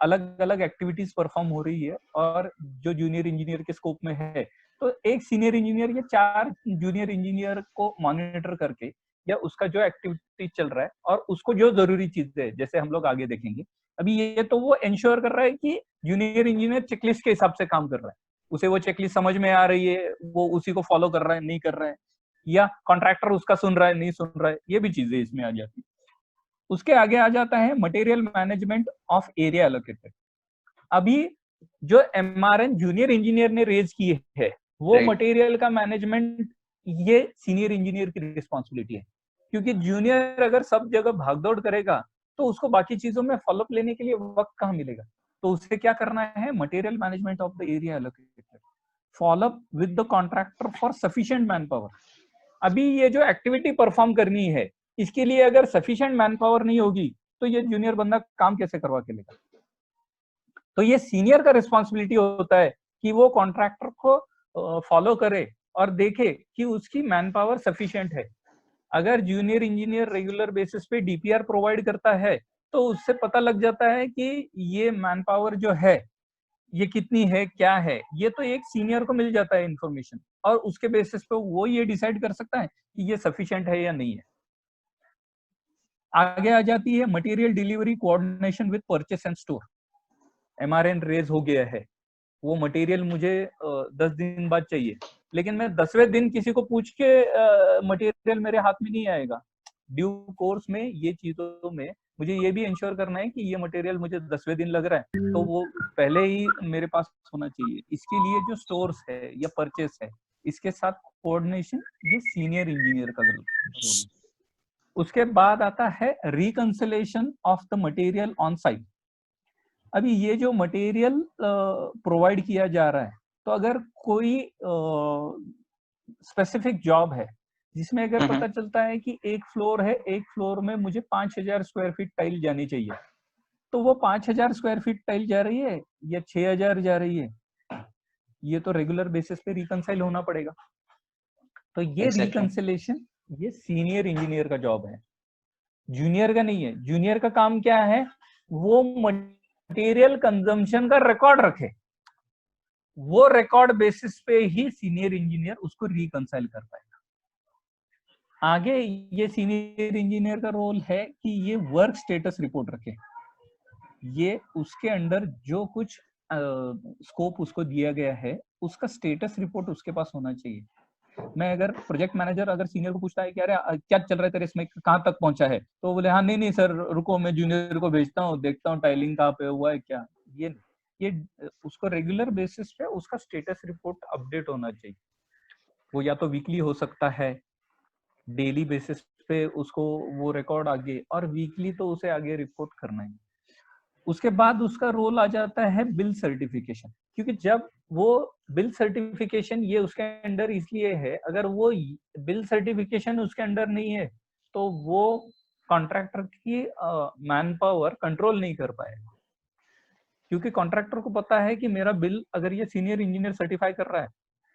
Speaker 2: अलग अलग एक्टिविटीज परफॉर्म हो रही है और जो जूनियर इंजीनियर के स्कोप में है तो एक सीनियर इंजीनियर ये 4 जूनियर इंजीनियर को मॉनिटर करके या उसका जो एक्टिविटी चल रहा है और उसको जो जरूरी चीजें है जैसे हम लोग आगे देखेंगे। अभी ये तो वो इंश्योर कर रहा है कि जूनियर इंजीनियर चेकलिस्ट के हिसाब से काम कर रहा है, उसे वो चेकलिस्ट समझ में आ रही है, वो उसी को फॉलो कर रहा है नहीं कर रहा है, या कॉन्ट्रैक्टर उसका सुन रहा है नहीं सुन रहा है, ये भी चीजें इसमें आ जाती है। उसके आगे आ जाता है material management of area allocated. अभी जो एमआरएन जूनियर इंजीनियर ने रेज की है वो मटेरियल का मैनेजमेंट ये सीनियर इंजीनियर की रिस्पॉन्सिबिलिटी है। क्योंकि जूनियर अगर सब जगह भागदौड़ करेगा तो उसको बाकी चीजों में फॉलोअप लेने के लिए वक्त कहाँ मिलेगा। तो उसे क्या करना है, material management of the area allocated, follow up with the contractor for sufficient man power. अभी ये जो एक्टिविटी परफॉर्म करनी है इसके लिए अगर सफिशिएंट मैन पावर नहीं होगी तो ये जूनियर बंदा काम कैसे करवा के लेगा। तो ये सीनियर का रिस्पॉन्सिबिलिटी होता है कि वो कॉन्ट्रैक्टर को फॉलो करे और देखे कि उसकी मैन पावर सफिशिएंट है। अगर जूनियर इंजीनियर रेगुलर बेसिस पे डीपीआर प्रोवाइड करता है तो उससे पता लग जाता है कि ये मैन पावर जो है ये कितनी है क्या है, ये तो एक सीनियर को मिल जाता है इंफॉर्मेशन और उसके बेसिस पे वो ये डिसाइड कर सकता है कि ये सफिशिएंट है या नहीं है। आगे आ जाती है material delivery coordination with purchase and store. MRN raise हो गया है, वो मटेरियल मुझे 10 दिन बाद चाहिए लेकिन मैं 10वें दिन किसी को पूछ के मटेरियल मेरे हाथ में नहीं आएगा। ड्यू कोर्स में ये चीजों में मुझे ये भी इंश्योर करना है कि ये मटेरियल मुझे 10वें दिन लग रहा है तो वो पहले ही मेरे पास होना चाहिए। इसके लिए जो स्टोर्स है या परचेस है इसके साथ कोऑर्डिनेशन ये सीनियर इंजीनियर का रोल है। उसके बाद आता है reconciliation of the material on site. अभी ये जो मटेरियल प्रोवाइड किया जा रहा है तो अगर कोई स्पेसिफिक जॉब है जिसमें अगर पता चलता है कि एक फ्लोर है, एक फ्लोर में मुझे 5000 स्क्वायर फीट टाइल जानी चाहिए तो वो 5000 स्क्वायर फीट टाइल जा रही है या 6000 जा रही है, ये तो रेगुलर बेसिस पे रिकंसाइल होना पड़ेगा। तो ये रिकंसिलेशन ये सीनियर इंजीनियर का जॉब है, जूनियर का नहीं है। जूनियर का काम क्या है, वो मटेरियल कंजम्पशन का रिकॉर्ड रखे, वो रिकॉर्ड बेसिस पे ही सीनियर इंजीनियर उसको रिकंसाइल कर पाएगा। आगे ये सीनियर इंजीनियर का रोल है कि ये वर्क स्टेटस रिपोर्ट रखे, ये उसके अंडर जो कुछ स्कोप उसको दिया गया है उसका स्टेटस रिपोर्ट उसके पास होना चाहिए। मैं अगर प्रोजेक्ट मैनेजर अगर सीनियर को पूछता है कि अरे क्या चल रहा है तेरे इसमें, कहाँ तक पहुंचा है, तो बोले हाँ नहीं नहीं सर रुको मैं जूनियर को भेजता हूँ, देखता हूँ टाइलिंग कहाँ पे हुआ है क्या, ये उसको रेगुलर बेसिस पे उसका स्टेटस रिपोर्ट अपडेट होना चाहिए। वो या तो वीकली हो सकता है, डेली बेसिस पे उसको वो रिकॉर्ड आगे, और वीकली तो उसे आगे रिपोर्ट करना है। उसके बाद उसका रोल आ जाता है बिल सर्टिफिकेशन, क्योंकि जब वो बिल सर्टिफिकेशन ये उसके अंडर इसलिए है, अगर वो बिल सर्टिफिकेशन उसके अंडर नहीं है तो वो कॉन्ट्रैक्टर की मैन पावर कंट्रोल नहीं कर पाएगा, क्योंकि कॉन्ट्रैक्टर को पता है कि मेरा बिल अगर ये सीनियर इंजीनियर सर्टिफाई कर रहा है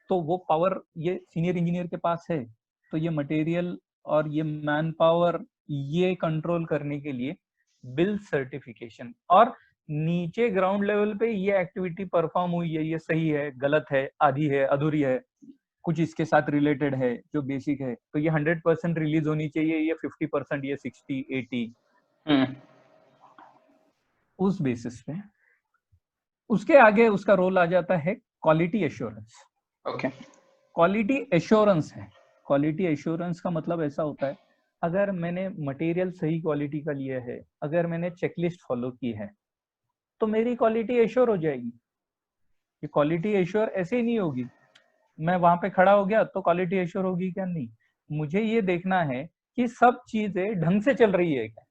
Speaker 2: तो वो पावर ये सीनियर इंजीनियर के पास है, तो ये मटेरियल और ये मैन पावर ये कंट्रोल करने के लिए बिल सर्टिफिकेशन, और नीचे ग्राउंड लेवल पे ये एक्टिविटी परफॉर्म हुई है, ये सही है, गलत है, आधी है, अधूरी है, कुछ इसके साथ रिलेटेड है जो बेसिक है, तो ये 100% रिलीज होनी चाहिए, ये 50%, ये 60-80, उस बेसिस पे। उसके आगे उसका रोल आ जाता है quality assurance.
Speaker 1: Okay,
Speaker 2: quality assurance है, क्वालिटी एश्योरेंस का मतलब ऐसा होता है, अगर मैंने मटेरियल सही क्वालिटी का लिया है, अगर मैंने चेकलिस्ट फॉलो की है, तो मेरी क्वालिटी एश्योर हो जाएगी। ये क्वालिटी एश्योर ऐसे ही नहीं होगी, मैं वहां पे खड़ा हो गया तो क्वालिटी एश्योर होगी क्या, नहीं, मुझे ये देखना है कि सब चीजें ढंग से चल रही है क्या,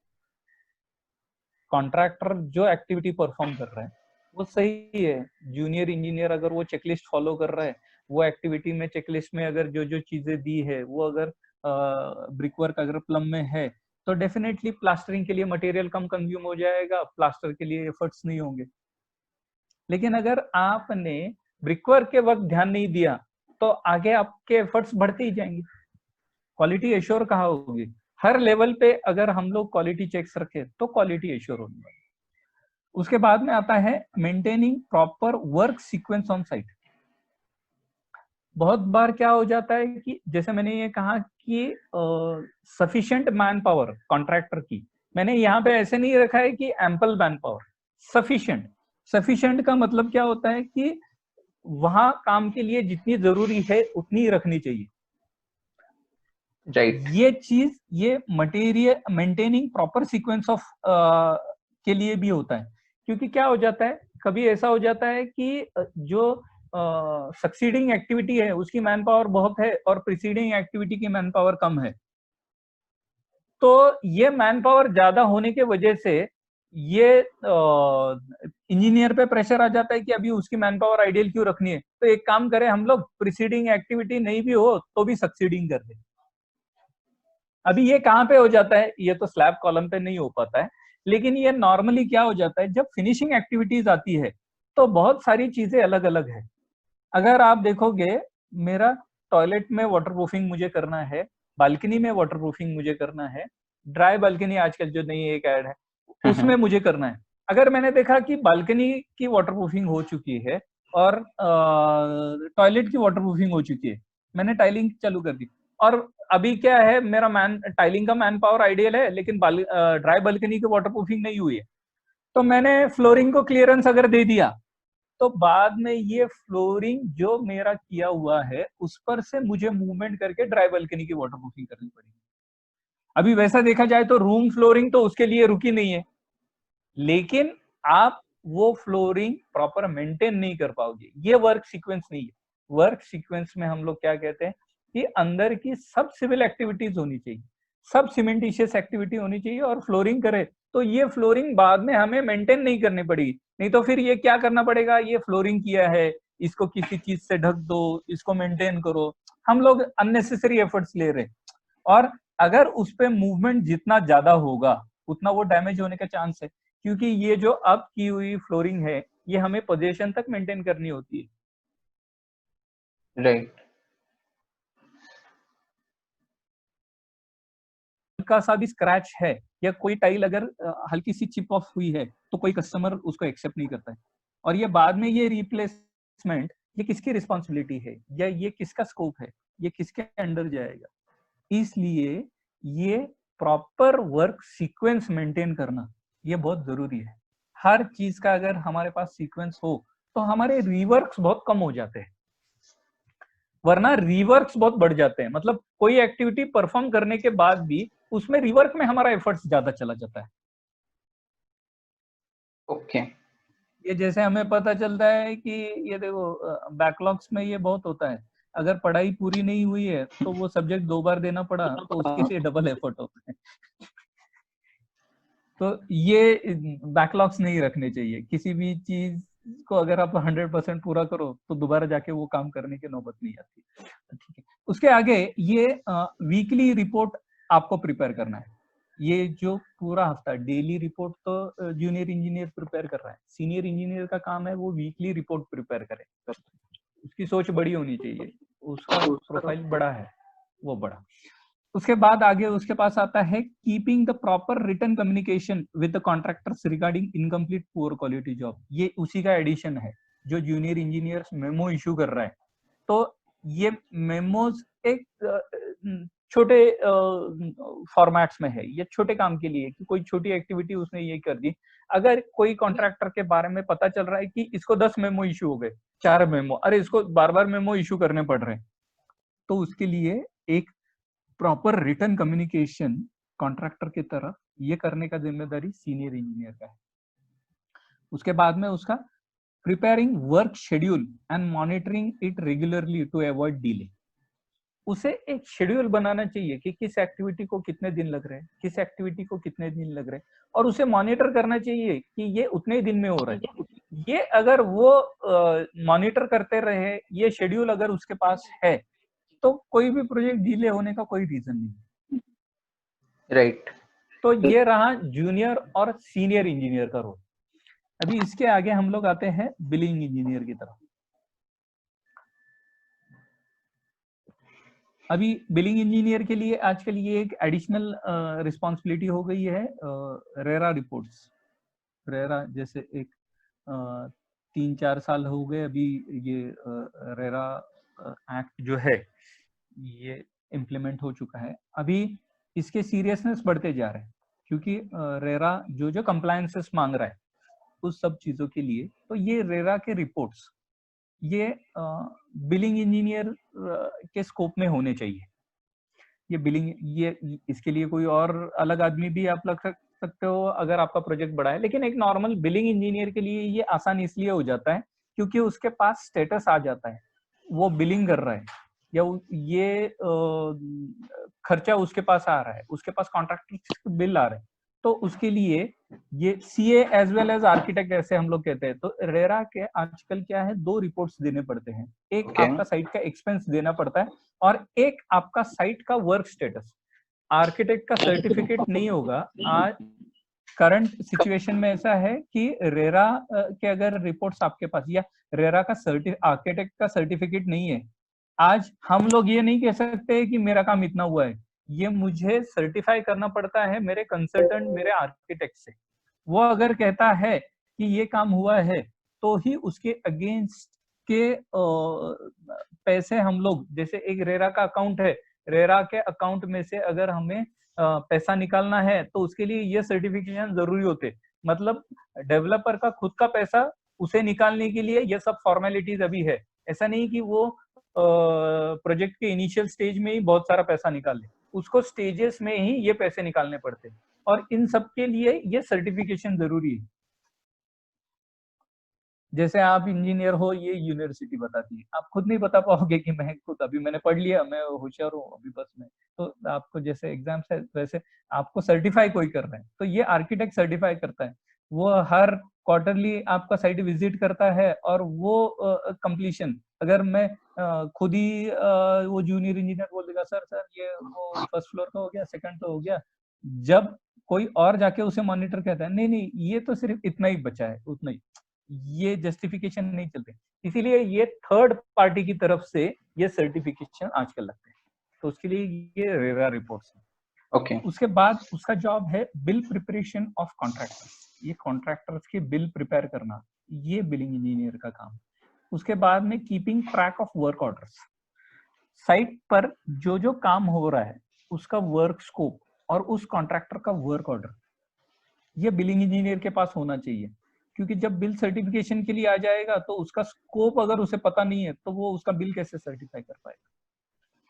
Speaker 2: कॉन्ट्रैक्टर जो एक्टिविटी परफॉर्म कर रहा है वो सही है, जूनियर इंजीनियर अगर वो चेकलिस्ट फॉलो कर रहा है, वो एक्टिविटी में चेकलिस्ट में अगर जो जो चीजें दी है वो अगर ब्रिक वर्क अगर प्लम में है तो डेफिनेटली प्लास्टरिंग के लिए मटेरियल कम कंज्यूम हो जाएगा, प्लास्टर के लिए एफर्ट्स नहीं होंगे। लेकिन अगर आपने ब्रिक वर्क के वक्त ध्यान नहीं दिया तो आगे आपके एफर्ट्स बढ़ते ही जाएंगे, क्वालिटी एश्योर कहाँ होगी, हर लेवल पे अगर हम लोग क्वालिटी चेक्स रखें तो क्वालिटी एश्योर होने वाली। उसके बाद में आता है maintaining proper work sequence on site. बहुत बार क्या हो जाता है कि जैसे मैंने ये कहा कि सफिशिएंट मैन पावर कॉन्ट्रैक्टर की, मैंने यहाँ पे ऐसे नहीं रखा है कि ample man power, sufficient. Sufficient का मतलब क्या होता है कि वहां काम के लिए जितनी जरूरी है उतनी रखनी चाहिए,
Speaker 1: राइट,
Speaker 2: ये चीज ये material maintaining proper sequence of के लिए भी होता है। क्योंकि क्या हो जाता है, कभी ऐसा हो जाता है कि जो सक्सीडिंग एक्टिविटी है उसकी मैन पावर बहुत है और प्रीसीडिंग एक्टिविटी की मैन पावर कम है, तो ये मैन पावर ज्यादा होने के वजह से ये इंजीनियर पे प्रेशर आ जाता है कि अभी उसकी मैन पावर आइडियल क्यों रखनी है, तो एक काम करें हम लोग प्रीसीडिंग एक्टिविटी नहीं भी हो तो भी सक्सीडिंग कर दें। अभी ये कहाँ पे हो जाता है, ये तो स्लैब कॉलम पे नहीं हो पाता है, लेकिन ये नॉर्मली क्या हो जाता है जब फिनिशिंग एक्टिविटीज आती है तो बहुत सारी चीजें अलग अलग है। अगर आप देखोगे मेरा टॉयलेट में वाटरप्रूफिंग मुझे करना है, बालकनी में वाटरप्रूफिंग मुझे करना है, ड्राई बालकनी आजकल जो नई एक ऐड है उसमें मुझे करना है। अगर मैंने देखा कि बालकनी की वाटरप्रूफिंग हो चुकी है और टॉयलेट की वाटरप्रूफिंग हो चुकी है, मैंने टाइलिंग चालू कर दी, और अभी क्या है मेरा टाइलिंग का मैन पावर आइडियल है लेकिन ड्राई बालकनी की वाटरप्रूफिंग नहीं हुई है, तो मैंने फ्लोरिंग को क्लियरेंस अगर दे दिया तो बाद में ये फ्लोरिंग जो मेरा किया हुआ है उस पर से मुझे मूवमेंट करके ड्राई बालकनी की वाटरप्रूफिंग करनी पड़ेगी। अभी वैसा देखा जाए तो रूम फ्लोरिंग तो उसके लिए रुकी नहीं है, लेकिन आप वो फ्लोरिंग प्रॉपर मेंटेन नहीं कर पाओगे, ये वर्क सीक्वेंस नहीं है। वर्क सीक्वेंस में हम लोग क्या कहते हैं कि अंदर की सब सिविल एक्टिविटीज होनी चाहिए, सब सीमेंटिशियस एक्टिविटी होनी चाहिए, और फ्लोरिंग करे तो ये फ्लोरिंग बाद में हमें मेंटेन नहीं करनी पड़ेगी, नहीं तो फिर ये क्या करना पड़ेगा, ये फ्लोरिंग किया है इसको किसी चीज से ढक दो, इसको मेंटेन करो, हम लोग अननेसेसरी एफर्ट्स ले रहे हैं, और अगर उस पे मूवमेंट जितना ज्यादा होगा उतना वो डैमेज होने का चांस है, क्योंकि ये जो अब की हुई फ्लोरिंग है ये हमें पोजीशन तक मेंटेन करनी होती है।
Speaker 1: राइट,
Speaker 2: हल्का सा भी स्क्रैच है या कोई टाइल अगर हल्की सी चिप ऑफ हुई है तो कोई कस्टमर उसको एक्सेप्ट नहीं करता है, और ये बाद में ये रिप्लेसमेंट ये किसकी रिस्पॉन्सिबिलिटी है या ये किसका स्कोप है, ये किसके अंडर जाएगा, इसलिए ये प्रॉपर वर्क सीक्वेंस मेंटेन करना ये बहुत जरूरी है। हर चीज का अगर हमारे पास सीक्वेंस हो तो हमारे रिवर्क्स बहुत कम हो जाते हैं, वरना रिवर्क्स बहुत बढ़ जाते हैं। मतलब कोई एक्टिविटी परफॉर्म करने के बाद भी उसमें रिवर्क में हमारा एफर्ट्स ज्यादा चला जाता है।
Speaker 1: ओके।
Speaker 2: ये जैसे हमें पता चलता है कि ये देखो बैकलॉग्स में ये बहुत होता है, अगर पढ़ाई पूरी नहीं हुई है तो वो सब्जेक्ट 2 बार देना पड़ा तो उसके लिए डबल एफर्ट होता है। तो ये बैकलॉग्स नहीं रखने चाहिए। किसी भी चीज को अगर आप 100% पूरा करो तो दोबारा जाके वो काम करने की नौबत नहीं आती। ठीक है, उसके आगे ये वीकली रिपोर्ट आपको प्रिपेयर करना है। ये जो पूरा हफ्ता डेली रिपोर्ट तो जूनियर इंजीनियर प्रिपेयर कर रहा है, सीनियर इंजीनियर का काम है वो वीकली रिपोर्ट प्रिपेयर करे। उसकी सोच बड़ी होनी चाहिए, उसका प्रोफाइल बड़ा है वो बड़ा। उसके बाद आगे उसके पास आता है keeping the proper written communication with the contractors regarding incomplete poor quality job. ये उसी का एडिशन है जो जूनियर इंजीनियर्स मेमो इशू कर रहा है। तो ये मेमोज एक छोटे फॉर्मेट्स में है, ये छोटे काम के लिए कि कोई छोटी एक्टिविटी उसने ये कर दी। अगर कोई कॉन्ट्रैक्टर के बारे में पता चल रहा है कि इसको 10 मेमो इशू हो गए, 4 मेमो, अरे इसको बार बार मेमो इशू करने पड़ रहे हैं, तो उसके लिए एक प्रॉपर रिटन कम्युनिकेशन कॉन्ट्रैक्टर की तरफ ये करने का जिम्मेदारी सीनियर इंजीनियर का है। उसके बाद में उसका preparing work schedule and monitoring it regularly to avoid delay. उसे एक शेड्यूल बनाना चाहिए कि किस एक्टिविटी को कितने दिन लग रहे हैं, किस एक्टिविटी को कितने दिन लग रहे हैं, और उसे मॉनिटर करना चाहिए कि ये उतने ही दिन में हो रहा है। ये अगर वो मॉनिटर करते रहे, ये शेड्यूल अगर उसके पास है, तो कोई भी प्रोजेक्ट डिले होने का कोई रीजन नहीं।
Speaker 1: राइट।
Speaker 2: तो ये रहा जूनियर और सीनियर इंजीनियर का रोल। अभी इसके आगे हम लोग आते हैं बिलिंग इंजीनियर की तरफ। अभी बिलिंग इंजीनियर के लिए आजकल ये एक एडिशनल रिस्पॉन्सिबिलिटी हो गई है, रेरा रिपोर्ट्स। रेरा जैसे एक 3-4 साल हो गए अभी ये रेरा एक्ट जो है ये इम्प्लीमेंट हो चुका है। अभी इसके सीरियसनेस बढ़ते जा रहे हैं क्योंकि रेरा जो जो कंप्लायंसेस मांग रहा है उस सब चीजों के लिए, तो ये रेरा के रिपोर्ट्स ये बिलिंग इंजीनियर के स्कोप में होने चाहिए। ये बिलिंग ये इसके लिए कोई और अलग आदमी भी आप लग सकते हो अगर आपका प्रोजेक्ट बड़ा है, लेकिन एक नॉर्मल बिलिंग इंजीनियर के लिए ये आसान इसलिए हो जाता है क्योंकि उसके पास स्टेटस आ जाता है, वो बिलिंग कर रहा है या ये खर्चा उसके पास आ रहा है, उसके पास कॉन्ट्रैक्टर बिल आ रहे हैं, तो उसके लिए ये CA as well as architect ऐसे हम लोग कहते हैं। तो रेरा के आजकल क्या है, 2 रिपोर्ट्स देने पड़ते हैं, एक आपका साइट का एक्सपेंस देना पड़ता है और एक आपका साइट का वर्क स्टेटस। आर्किटेक्ट का सर्टिफिकेट नहीं होगा। आज करंट सिचुएशन में ऐसा है कि रेरा के अगर रिपोर्ट्स आपके पास या रेरा का आर्किटेक्ट का सर्टिफिकेट नहीं है, आज हम लोग ये नहीं कह सकते कि मेरा काम इतना हुआ है, ये मुझे सर्टिफाई करना पड़ता है मेरे कंसल्टेंट, मेरे आर्किटेक्ट से। वो अगर कहता है कि ये काम हुआ है तो ही उसके अगेंस्ट के पैसे हम लोग, जैसे एक रेरा का अकाउंट है, रेरा के अकाउंट में से अगर हमें पैसा निकालना है तो उसके लिए ये सर्टिफिकेशन जरूरी होते। मतलब डेवलपर का खुद का पैसा उसे निकालने के लिए ये सब फॉर्मेलिटीज अभी है। ऐसा नहीं कि वो प्रोजेक्ट के इनिशियल स्टेज में ही बहुत सारा पैसा निकाल ले, उसको स्टेजेस में ही ये पैसे निकालने पड़ते हैं और इन सब के लिए ये सर्टिफिकेशन जरूरी है। जैसे आप इंजीनियर हो ये यूनिवर्सिटी बताती है, आप खुद नहीं बता पाओगे कि मैं खुद अभी मैंने पढ़ लिया, मैं होशियार हूँ अभी बस में, तो आपको जैसे एग्जाम्स है वैसे आपको सर्टिफाई कोई कर रहा है, तो ये आर्किटेक्ट सर्टिफाई करता है। वो हर क्वार्टरली आपका साइट विजिट करता है और वो कंप्लीशन अगर मैं खुद ही वो जूनियर इंजीनियर बोल देगा सर सर ये वो फर्स्ट फ्लोर का हो गया, सेकंड तो हो गया, जब कोई और जाके उसे मॉनिटर कहता है नहीं नहीं ये तो सिर्फ इतना ही बचा है उतना ही, ये जस्टिफिकेशन नहीं चलते। इसीलिए ये थर्ड पार्टी की तरफ से ये सर्टिफिकेशन आजकल लगते हैं, तो उसके लिए ये रेरा रिपोर्ट्स है।
Speaker 1: ओके।
Speaker 2: उसके बाद उसका जॉब है बिल प्रिपरेशन ऑफ कॉन्ट्रैक्टर्स। ये कॉन्ट्रैक्टर्स के बिल प्रिपेयर करना, ये बिलिंग इंजीनियर का काम। उसके बाद में keeping track of work orders. Site पर जो जो काम हो रहा है उसका वर्क स्कोप और उस कॉन्ट्रैक्टर का वर्क ऑर्डर, ये बिलिंग इंजीनियर के पास होना चाहिए। क्योंकि जब बिल सर्टिफिकेशन के लिए आ जाएगा तो उसका स्कोप अगर उसे पता नहीं है तो वो उसका बिल कैसे सर्टिफाई कर पाएगा।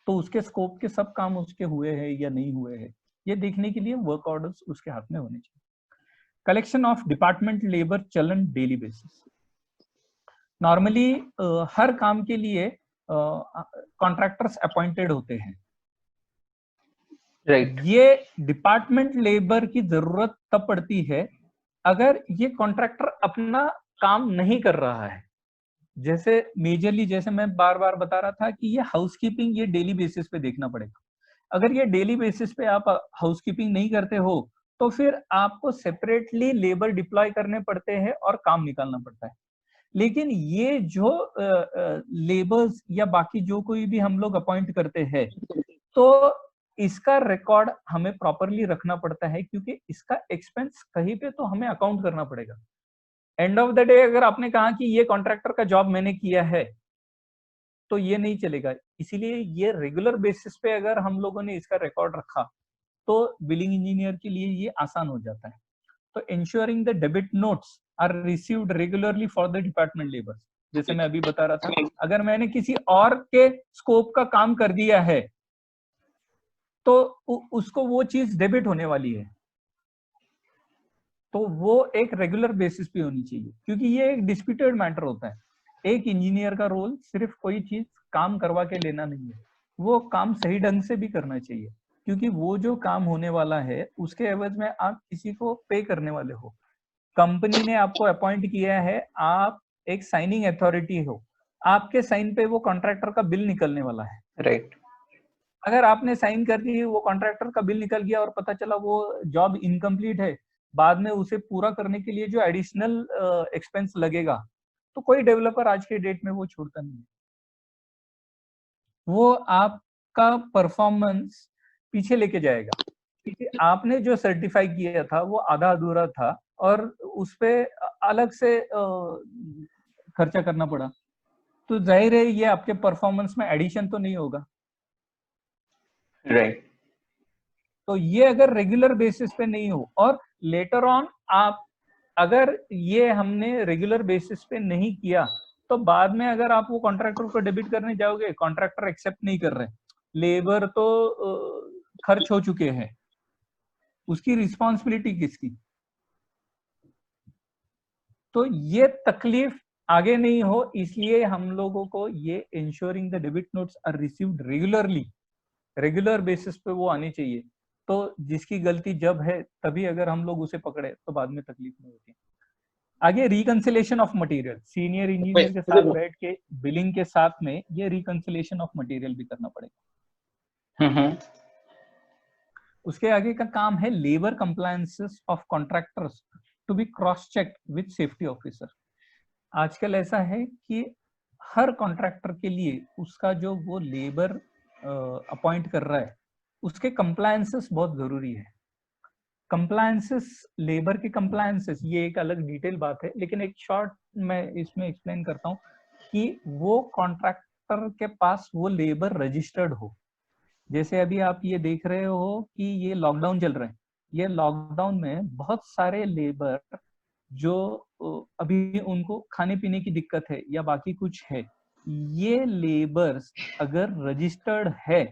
Speaker 2: तो उसके स्कोप के सब काम उसके हुए हैं या नहीं हुए हैं, ये देखने के लिए वर्क ऑर्डर्स उसके हाथ में होने चाहिए। कलेक्शन ऑफ डिपार्टमेंट लेबर चलन डेली बेसिस। नॉर्मली हर काम के लिए कॉन्ट्रैक्टर्स अपॉइंटेड होते हैं।
Speaker 1: राइट।
Speaker 2: ये डिपार्टमेंट लेबर की जरूरत तब पड़ती है अगर ये कॉन्ट्रैक्टर अपना काम नहीं कर रहा है। जैसे मेजरली, जैसे मैं बार बार बता रहा था कि ये हाउसकीपिंग ये डेली बेसिस पे देखना पड़ेगा। अगर ये डेली बेसिस पे आप हाउसकीपिंग नहीं करते हो तो फिर आपको सेपरेटली लेबर डिप्लॉय करने पड़ते हैं और काम निकालना पड़ता है। लेकिन ये जो लेबर्स या बाकी जो कोई भी हम लोग अपॉइंट करते हैं तो इसका रिकॉर्ड हमें प्रॉपरली रखना पड़ता है, क्योंकि इसका एक्सपेंस कहीं पे तो हमें अकाउंट करना पड़ेगा। एंड ऑफ द डे अगर आपने कहा कि ये कॉन्ट्रैक्टर का जॉब मैंने किया है तो ये नहीं चलेगा। इसीलिए ये रेगुलर बेसिस पे अगर हम लोगों ने इसका रिकॉर्ड रखा तो बिलिंग इंजीनियर के लिए ये आसान हो जाता है। तो ensuring the debit notes are received regularly for the department labour. जैसे मैं अभी बता रहा था, अगर मैंने किसी और के स्कोप का काम कर दिया है तो उसको वो चीज डेबिट होने वाली है, तो वो एक रेगुलर बेसिस पे होनी चाहिए। क्योंकि ये एक डिस्प्यूटेड मैटर होता है। एक इंजीनियर का रोल सिर्फ कोई चीज काम करवा के लेना नहीं है, वो काम सही ढंग से भी करना चाहिए। क्योंकि वो जो काम होने वाला है उसके एवज में आप किसी को पे करने वाले हो। कंपनी ने आपको अपॉइंट किया है, आप एक साइनिंग अथॉरिटी हो, आपके साइन पे वो कॉन्ट्रैक्टर का बिल निकलने वाला है।
Speaker 1: राइट।
Speaker 2: अगर आपने साइन कर दी, वो कॉन्ट्रैक्टर का बिल निकल गया और पता चला वो जॉब इनकम्प्लीट है, बाद में उसे पूरा करने के लिए जो एडिशनल एक्सपेंस लगेगा, तो कोई डेवलपर आज के डेट में वो छोड़ता नहीं है। वो आपका परफॉर्मेंस पीछे लेके जाएगा, क्योंकि आपने जो सर्टिफाई किया था वो आधा अधूरा था और उस पे अलग से खर्चा करना पड़ा। तो जाहिर है ये आपके परफॉर्मेंस में एडिशन तो नहीं होगा।
Speaker 1: राइट।
Speaker 2: तो ये अगर रेगुलर बेसिस पे नहीं हो और लेटर ऑन आप, अगर ये हमने रेगुलर बेसिस पे नहीं किया तो बाद में अगर आप वो कॉन्ट्रैक्टर को डेबिट करने जाओगे, कॉन्ट्रैक्टर एक्सेप्ट नहीं कर रहे, लेबर तो खर्च हो चुके हैं, उसकी रिस्पॉन्सिबिलिटी किसकी? तो ये तकलीफ आगे नहीं हो, इसलिए हम लोगों को ये ensuring the debit notes are received regularly, regular basis पे वो आनी चाहिए। तो जिसकी गलती जब है तभी अगर हम लोग उसे पकड़े तो बाद में तकलीफ नहीं होती। आगे reconciliation of material, senior engineer के साथ बैठ के बिलिंग के साथ में ये रिकंसिलेशन ऑफ मटेरियल भी करना पड़ेगा। उसके आगे का काम है labour compliances of contractors to be cross check with safety officer. आजकल ऐसा है कि हर कॉन्ट्रैक्टर के लिए उसका जो वो लेबर अपॉइंट कर रहा है उसके कंप्लायंसेस बहुत जरूरी है। कंप्लायंसेस, लेबर के कंप्लायंसेस, ये एक अलग डिटेल बात है, लेकिन एक शॉर्ट मैं इसमें एक्सप्लेन करता हूँ कि वो कॉन्ट्रैक्टर के पास वो लेबर रजिस्टर्ड हो। जैसे अभी आप ये देख रहे हो कि ये लॉकडाउन चल रहा है, ये लॉकडाउन में बहुत सारे लेबर जो अभी उनको खाने पीने की दिक्कत है या बाकी कुछ है, ये लेबर्स अगर रजिस्टर्ड है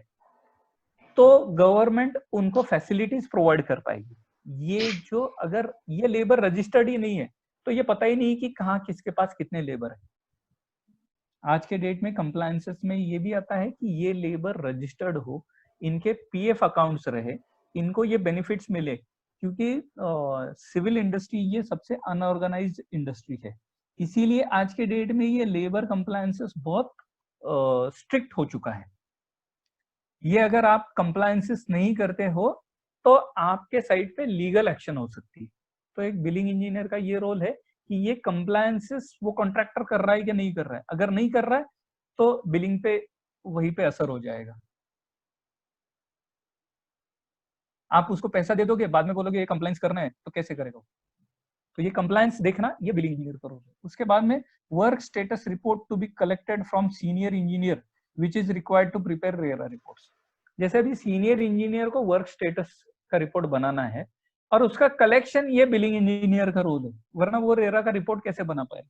Speaker 2: तो गवर्नमेंट उनको फैसिलिटीज प्रोवाइड कर पाएगी। ये जो अगर ये लेबर रजिस्टर्ड ही नहीं है तो ये पता ही नहीं कि कहाँ किसके पास कितने लेबर है। आज के डेट में कंप्लायंसेस में ये भी आता है कि ये लेबर रजिस्टर्ड हो, इनके पीएफ अकाउंट्स रहे, इनको ये बेनिफिट्स मिले, क्योंकि सिविल इंडस्ट्री ये सबसे अनऑर्गेनाइज्ड इंडस्ट्री है। इसीलिए आज के डेट में ये लेबर कंप्लायंसेस बहुत स्ट्रिक्ट हो चुका है। ये अगर आप कंप्लायंसेस नहीं करते हो तो आपके साइड पे लीगल एक्शन हो सकती है। तो एक बिलिंग इंजीनियर का ये रोल है कि ये कंप्लायंसेस वो कॉन्ट्रैक्टर कर रहा है कि नहीं कर रहा है। अगर नहीं कर रहा है तो बिलिंग पे वहीं पे असर हो जाएगा। आप उसको पैसा दे दोगे, बाद में बोलोगे ये कंप्लायंस करना है, तो कैसे करेगा? तो ये कंप्लायंस देखना ये बिलिंग इंजीनियर का रोल है। उसके बाद में work status report to be collected from senior engineer which is required to prepare RERA reports. जैसे अभी सीनियर इंजीनियर को वर्क स्टेटस का रिपोर्ट बनाना है और उसका कलेक्शन ये बिलिंग इंजीनियर का रोल है, वरना वो रेरा का रिपोर्ट कैसे बना पाए?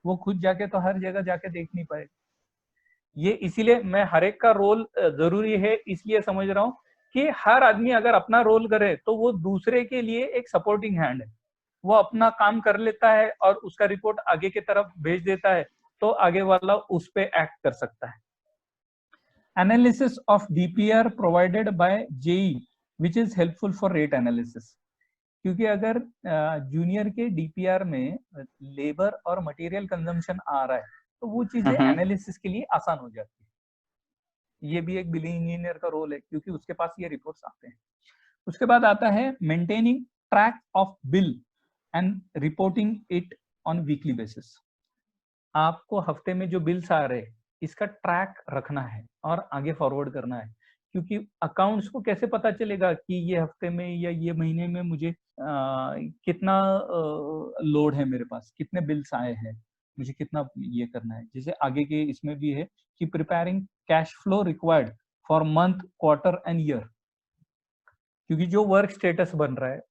Speaker 2: वो खुद जाके तो हर जगह जाके देख नहीं पाएगा। ये इसीलिए मैं हर एक का रोल जरूरी है इसलिए समझ रहा हूँ कि हर आदमी अगर अपना रोल करे तो वो दूसरे के लिए एक सपोर्टिंग हैंड है, वो अपना काम कर लेता है और उसका रिपोर्ट आगे की तरफ भेज देता है, तो आगे वाला उस पे एक्ट कर सकता है। Analysis of DPR provided by JE which is helpful for rate analysis, क्योंकि अगर जूनियर के डीपीआर में लेबर और मटेरियल कंजम्पशन आ रहा है तो वो चीजें एनालिसिस के लिए आसान हो जाती है। ये भी एक बिलिंग इंजीनियर का रोल है क्योंकि उसके पास ये रिपोर्ट्स आते हैं। उसके बाद आता है maintaining track of bill and reporting it on weekly basis. आपको हफ्ते में जो बिल्स आ रहे हैं इसका ट्रैक रखना है और आगे फॉरवर्ड करना है, क्योंकि अकाउंट्स को कैसे पता चलेगा कि ये हफ्ते में या ये महीने में मुझे कितना लोड है, मेरे पास कितने बिल्स आए हैं, मुझे कितना ये करना है। जैसे आगे के इसमें भी है कि preparing cash flow required for month, quarter and year, क्योंकि जो वर्क स्टेटस बन रहा है,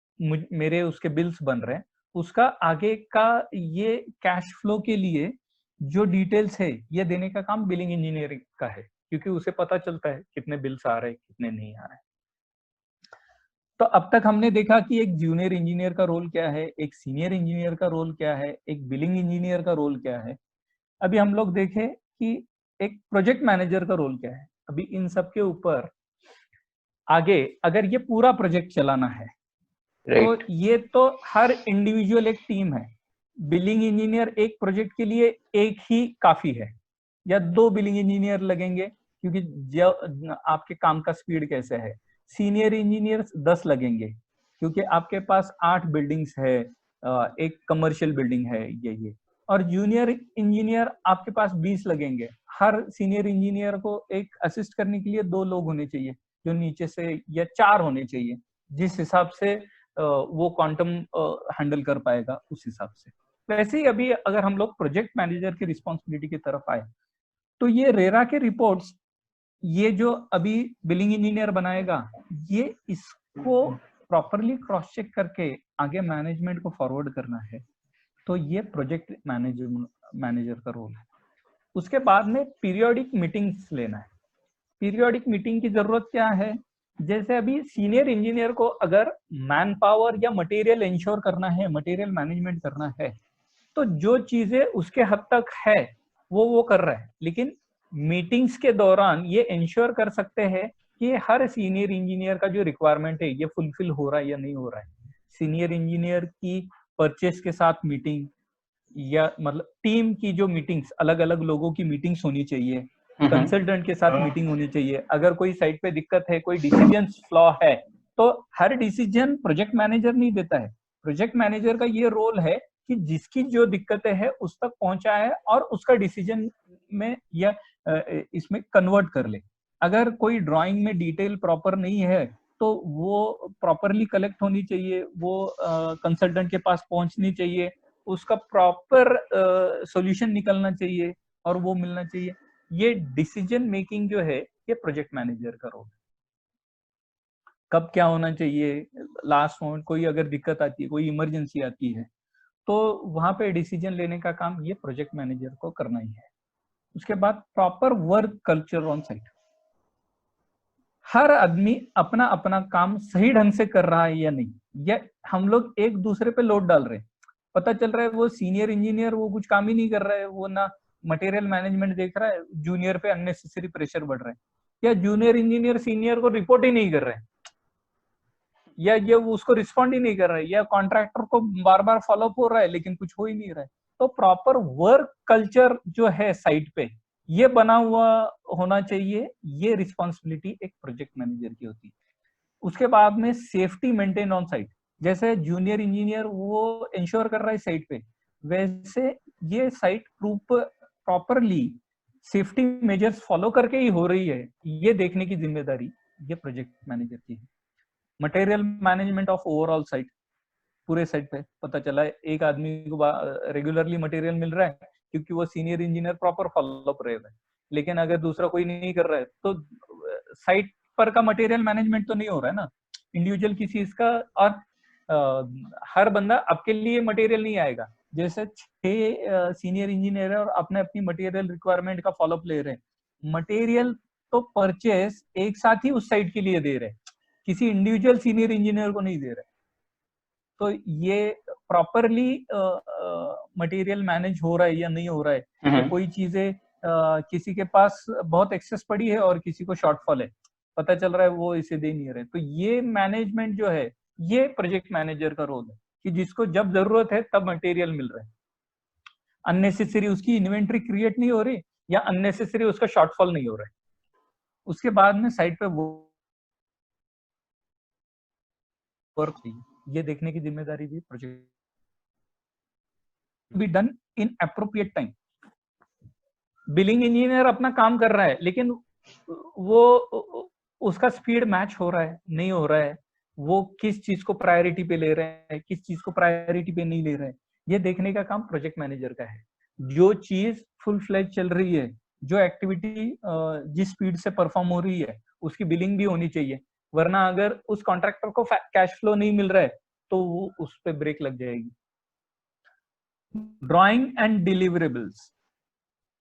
Speaker 2: मेरे उसके बिल्स बन रहे हैं, उसका आगे का ये कैश फ्लो के लिए जो डिटेल्स है ये देने का काम बिलिंग इंजीनियरिंग का है, क्योंकि उसे पता चलता है कितने बिल्स आ रहे हैं कितने नहीं आ रहे हैं। तो अब तक हमने देखा कि एक जूनियर इंजीनियर का रोल क्या है, एक सीनियर इंजीनियर का रोल क्या है, एक बिलिंग इंजीनियर का रोल क्या है। अभी हम लोग देखें कि एक प्रोजेक्ट मैनेजर का रोल क्या है। अभी इन सब के ऊपर आगे अगर ये पूरा प्रोजेक्ट चलाना है तो ये तो हर इंडिविजुअल एक टीम है। बिलिंग इंजीनियर एक प्रोजेक्ट के लिए एक ही काफी है या 2 बिलिंग इंजीनियर लगेंगे, क्योंकि जो आपके काम का स्पीड कैसे है। सीनियर इंजीनियर 10 लगेंगे क्योंकि आपके पास 8 बिल्डिंग्स है, एक कमर्शियल बिल्डिंग है ये। और जूनियर इंजीनियर आपके पास 20 लगेंगे। हर सीनियर इंजीनियर को एक असिस्ट करने के लिए 2 लोग होने चाहिए जो नीचे से, या 4 होने चाहिए, जिस हिसाब से वो क्वांटम हैंडल कर पाएगा उस हिसाब से। वैसे ही अभी अगर हम लोग प्रोजेक्ट मैनेजर की रिस्पॉन्सिबिलिटी की तरफ आए तो ये रेरा के रिपोर्ट्स, ये जो अभी बिलिंग इंजीनियर बनाएगा, ये इसको प्रॉपरली क्रॉस चेक करके आगे मैनेजमेंट को फॉरवर्ड करना है, तो ये प्रोजेक्ट मैनेजर का रोल है। उसके बाद में पीरियोडिक मीटिंग्स लेना है। पीरियोडिक मीटिंग की जरूरत क्या है? जैसे अभी सीनियर इंजीनियर को अगर मैन पावर या मटेरियल इंश्योर करना है, मटेरियल मैनेजमेंट करना है, तो जो चीजें उसके हद तक है वो कर रहा है, लेकिन मीटिंग्स के दौरान ये इंश्योर कर सकते हैं कि हर सीनियर इंजीनियर का जो रिक्वायरमेंट है ये फुलफिल हो रहा है या नहीं हो रहा है। सीनियर इंजीनियर की परचेस के साथ मीटिंग, या मतलब टीम की जो मीटिंग्स, अलग अलग लोगों की मीटिंग्स होनी चाहिए, कंसल्टेंट के साथ मीटिंग होनी चाहिए। अगर कोई साइट पे दिक्कत है, कोई डिसीजन फ्लॉ है, तो हर डिसीजन प्रोजेक्ट मैनेजर नहीं देता है। प्रोजेक्ट मैनेजर का ये रोल है कि जिसकी जो दिक्कतें है उस तक पहुंचाए और उसका डिसीजन में या इसमें कन्वर्ट कर ले। अगर कोई ड्राइंग में डिटेल प्रॉपर नहीं है तो वो प्रॉपरली कलेक्ट होनी चाहिए, वो कंसल्टेंट के पास पहुंचनी चाहिए, उसका प्रॉपर सॉल्यूशन निकलना चाहिए और वो मिलना चाहिए। ये डिसीजन मेकिंग जो है ये प्रोजेक्ट मैनेजर का रोल है। कब क्या होना चाहिए, लास्ट मोमेंट कोई अगर दिक्कत आती है, कोई इमरजेंसी आती है, तो वहां पे डिसीजन लेने का काम ये प्रोजेक्ट मैनेजर को करना ही है। उसके बाद proper work culture on site. हर आदमी अपना अपना काम सही ढंग से कर रहा है या नहीं, या हम लोग एक दूसरे पे लोड डाल रहे हैं। पता चल रहा है वो सीनियर इंजीनियर वो कुछ काम ही नहीं कर रहा है, वो ना मटेरियल मैनेजमेंट देख रहा है, जूनियर पे अननेसेसरी प्रेशर बढ़ रहा है, या जूनियर इंजीनियर सीनियर को रिपोर्ट ही नहीं कर रहे हैं, या ये उसको रिस्पॉन्ड ही नहीं कर रहा है, या कॉन्ट्रैक्टर को बार बार फॉलोअप हो रहा है लेकिन कुछ हो ही नहीं रहा है। तो प्रॉपर वर्क कल्चर जो है साइट पे ये बना हुआ होना चाहिए। ये रिस्पॉन्सिबिलिटी एक प्रोजेक्ट मैनेजर की होती है। उसके बाद में सेफ्टी मेंटेन ऑन साइट। जैसे जूनियर इंजीनियर वो इंश्योर कर रहा है साइट पे, वैसे ये site properly safety measures follow करके ही हो रही है, ये देखने की जिम्मेदारी ये प्रोजेक्ट मैनेजर की है। Material management of overall site. पूरे साइट पे पता चला है एक आदमी को रेगुलरली मटेरियल मिल रहा है क्योंकि वो सीनियर इंजीनियर प्रॉपर फॉलोअप रह रहा है, लेकिन अगर दूसरा कोई नहीं कर रहा है तो साइट पर का मटेरियल मैनेजमेंट तो नहीं हो रहा है ना, इंडिविजुअल किसी इसका, और हर बंदा आपके लिए मटेरियल नहीं आएगा। जैसे 6 सीनियर इंजीनियर है और अपने अपनी मटेरियल रिक्वायरमेंट का फॉलोअप ले रहे हैं, मटेरियल तो परचेस एक साथ ही उस साइट के लिए दे रहे हैं, किसी इंडिविजुअल सीनियर इंजीनियर को नहीं दे रहे। तो ये प्रॉपरली मटेरियल मैनेज हो रहा है या नहीं हो रहा है, या कोई चीजें किसी के पास बहुत एक्सेस पड़ी है और किसी को शॉर्टफॉल है, पता चल रहा है वो इसे दे नहीं रहे। तो ये मैनेजमेंट जो है, ये प्रोजेक्ट मैनेजर का रोल है कि जिसको जब जरूरत है तब मटेरियल मिल रहा है, अननेसेसरी उसकी इन्वेंट्री क्रिएट नहीं हो रही या अननेसेसरी उसका शॉर्टफॉल नहीं हो रहा है। उसके बाद में साइट पे वो वर्क चाहिए, ये देखने की जिम्मेदारी भी project be done in appropriate time. Billing engineer अपना काम कर रहा है, लेकिन वो उसका स्पीड मैच हो रहा है नहीं हो रहा है, वो किस चीज को प्रायोरिटी पे ले रहे हैं, किस चीज को प्रायोरिटी पे नहीं ले रहे हैं, ये देखने का काम प्रोजेक्ट मैनेजर का है। जो चीज फुल फ्लैज चल रही है, जो एक्टिविटी जिस स्पीड से परफॉर्म हो रही है, उसकी बिलिंग भी होनी चाहिए, वरना अगर उस कॉन्ट्रैक्टर को कैश फ्लो नहीं मिल रहा है तो वो उस पर ब्रेक लग जाएगी। ड्राइंग एंड डिलीवरेबल्स,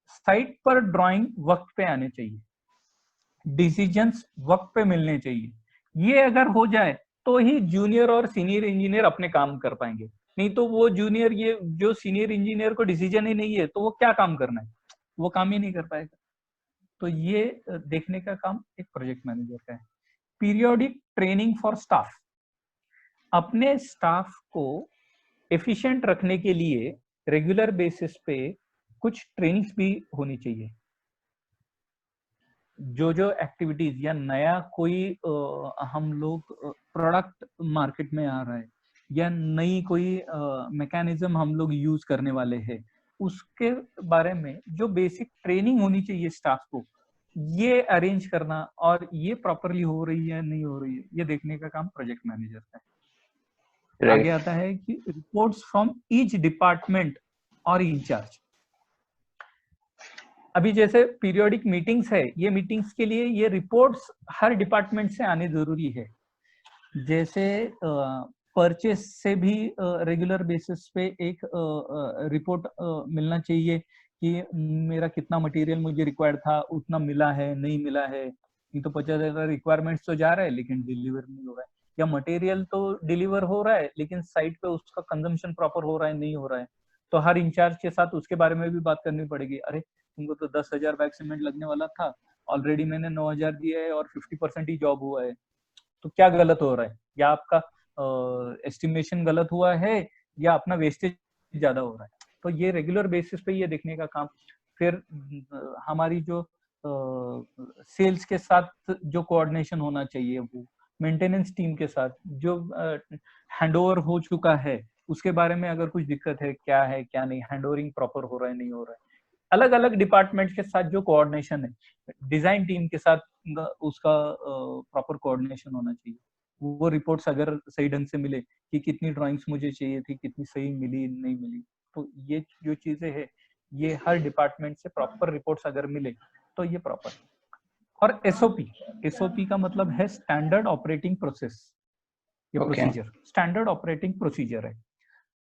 Speaker 2: साइट पर ड्राइंग वक्त पे आने चाहिए, डिसीजंस वक्त पे मिलने चाहिए। ये अगर हो जाए तो ही जूनियर और सीनियर इंजीनियर अपने काम कर पाएंगे, नहीं तो वो जूनियर, ये जो सीनियर इंजीनियर को डिसीजन ही नहीं है तो वो क्या काम करना है, वो काम ही नहीं कर पाएगा। तो ये देखने का काम एक प्रोजेक्ट मैनेजर का है। पीरियोडिक ट्रेनिंग फॉर स्टाफ, अपने स्टाफ को एफिशिएंट रखने के लिए रेगुलर बेसिस पे कुछ ट्रेनिंग्स भी होनी चाहिए। जो जो एक्टिविटीज या नया कोई हम लोग प्रोडक्ट मार्केट में आ रहा है या नई कोई मैकेनिज्म हम लोग यूज करने वाले हैं, उसके बारे में जो बेसिक ट्रेनिंग होनी चाहिए स्टाफ को, ये अरेंज करना और ये प्रॉपरली हो रही है नहीं हो रही है, ये देखने का काम प्रोजेक्ट मैनेजर का है। आगे आता है कि रिपोर्ट्स फ्रॉम ईच डिपार्टमेंट और इंचार्ज। अभी जैसे पीरियोडिक मीटिंग्स है, ये मीटिंग्स के लिए ये रिपोर्ट्स हर डिपार्टमेंट से आने जरूरी है। जैसे परचेस से भी रेगुलर बेसिस पे एक रिपोर्ट मिलना चाहिए कि मेरा कितना मटेरियल मुझे रिक्वायर्ड था, उतना मिला है नहीं मिला है, नहीं तो 50,000 रिक्वायरमेंट्स तो जा रहा है लेकिन डिलीवर नहीं हो रहा है, या मटेरियल तो डिलीवर हो रहा है लेकिन साइट पे उसका कंजम्पशन प्रॉपर हो रहा है नहीं हो रहा है। तो हर इंचार्ज के साथ उसके बारे में भी बात करनी पड़ेगी। अरे तुमको तो 10,000 बैग सीमेंट लगने वाला था, ऑलरेडी मैंने 9,000 दिया है और 50% ही जॉब हुआ है, तो क्या गलत हो रहा है, या आपका एस्टिमेशन गलत हुआ है या अपना वेस्टेज ज्यादा हो रहा है। तो ये रेगुलर बेसिस पे ये देखने का काम। फिर हमारी जो सेल्स के साथ जो कोऑर्डिनेशन होना चाहिए, वो मेंटेनेंस टीम के साथ जो हैंडओवर हो चुका है उसके बारे में अगर कुछ दिक्कत है क्या नहीं, हैंडओवरिंग प्रॉपर हो रहा है नहीं हो रहा है, अलग अलग डिपार्टमेंट के साथ जो कोऑर्डिनेशन है, डिजाइन टीम के साथ उसका प्रॉपर कोऑर्डिनेशन होना चाहिए। वो रिपोर्ट्स अगर सही ढंग से मिले कि कितनी ड्राइंग्स मुझे चाहिए थी, कितनी सही मिली नहीं मिली, तो ये जो चीजें है ये हर डिपार्टमेंट से प्रॉपर रिपोर्ट्स अगर मिले तो ये प्रॉपर। और एसओपी का मतलब है स्टैंडर्ड ऑपरेटिंग प्रोसेस, ये प्रोसीजर स्टैंडर्ड ऑपरेटिंग प्रोसीजर है।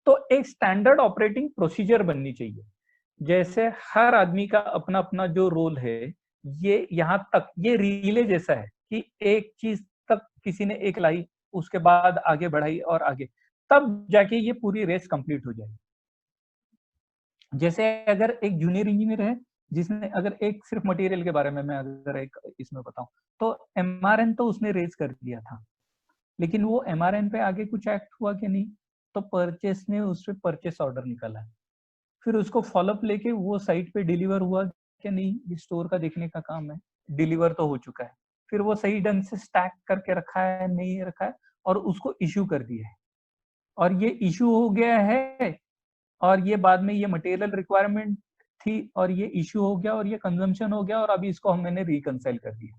Speaker 2: तो एक स्टैंडर्ड ऑपरेटिंग प्रोसीजर बननी चाहिए। जैसे हर आदमी का अपना अपना जो रोल है, ये यहाँ तक ये रिले जैसा है कि एक चीज तक किसी ने एक लाई, उसके बाद आगे बढ़ाई और आगे, तब जाके ये पूरी रेस कंप्लीट हो जाएगी। जैसे अगर एक जूनियर इंजीनियर है जिसने अगर एक सिर्फ मटेरियल के बारे में मैं अगर एक इसमें बताऊं, तो एमआरएन तो उसने रेज कर दिया था, लेकिन वो एमआरएन पे आगे कुछ एक्ट हुआ कि नहीं, तो परचेस ने उस पर परचेस ऑर्डर निकाला, फिर उसको फॉलोअप लेके वो साइट पे डिलीवर हुआ कि नहीं, ये स्टोर का देखने का काम है। डिलीवर तो हो चुका है, फिर वो सही ढंग से स्टैक करके रखा है नहीं रखा है, और उसको इश्यू कर दिया है, और ये इश्यू हो गया है, और ये बाद में ये मटेरियल रिक्वायरमेंट थी और ये इश्यू हो गया और ये कंजम्पशन हो गया और अभी इसको मैंने रिकंसाइल कर दिया।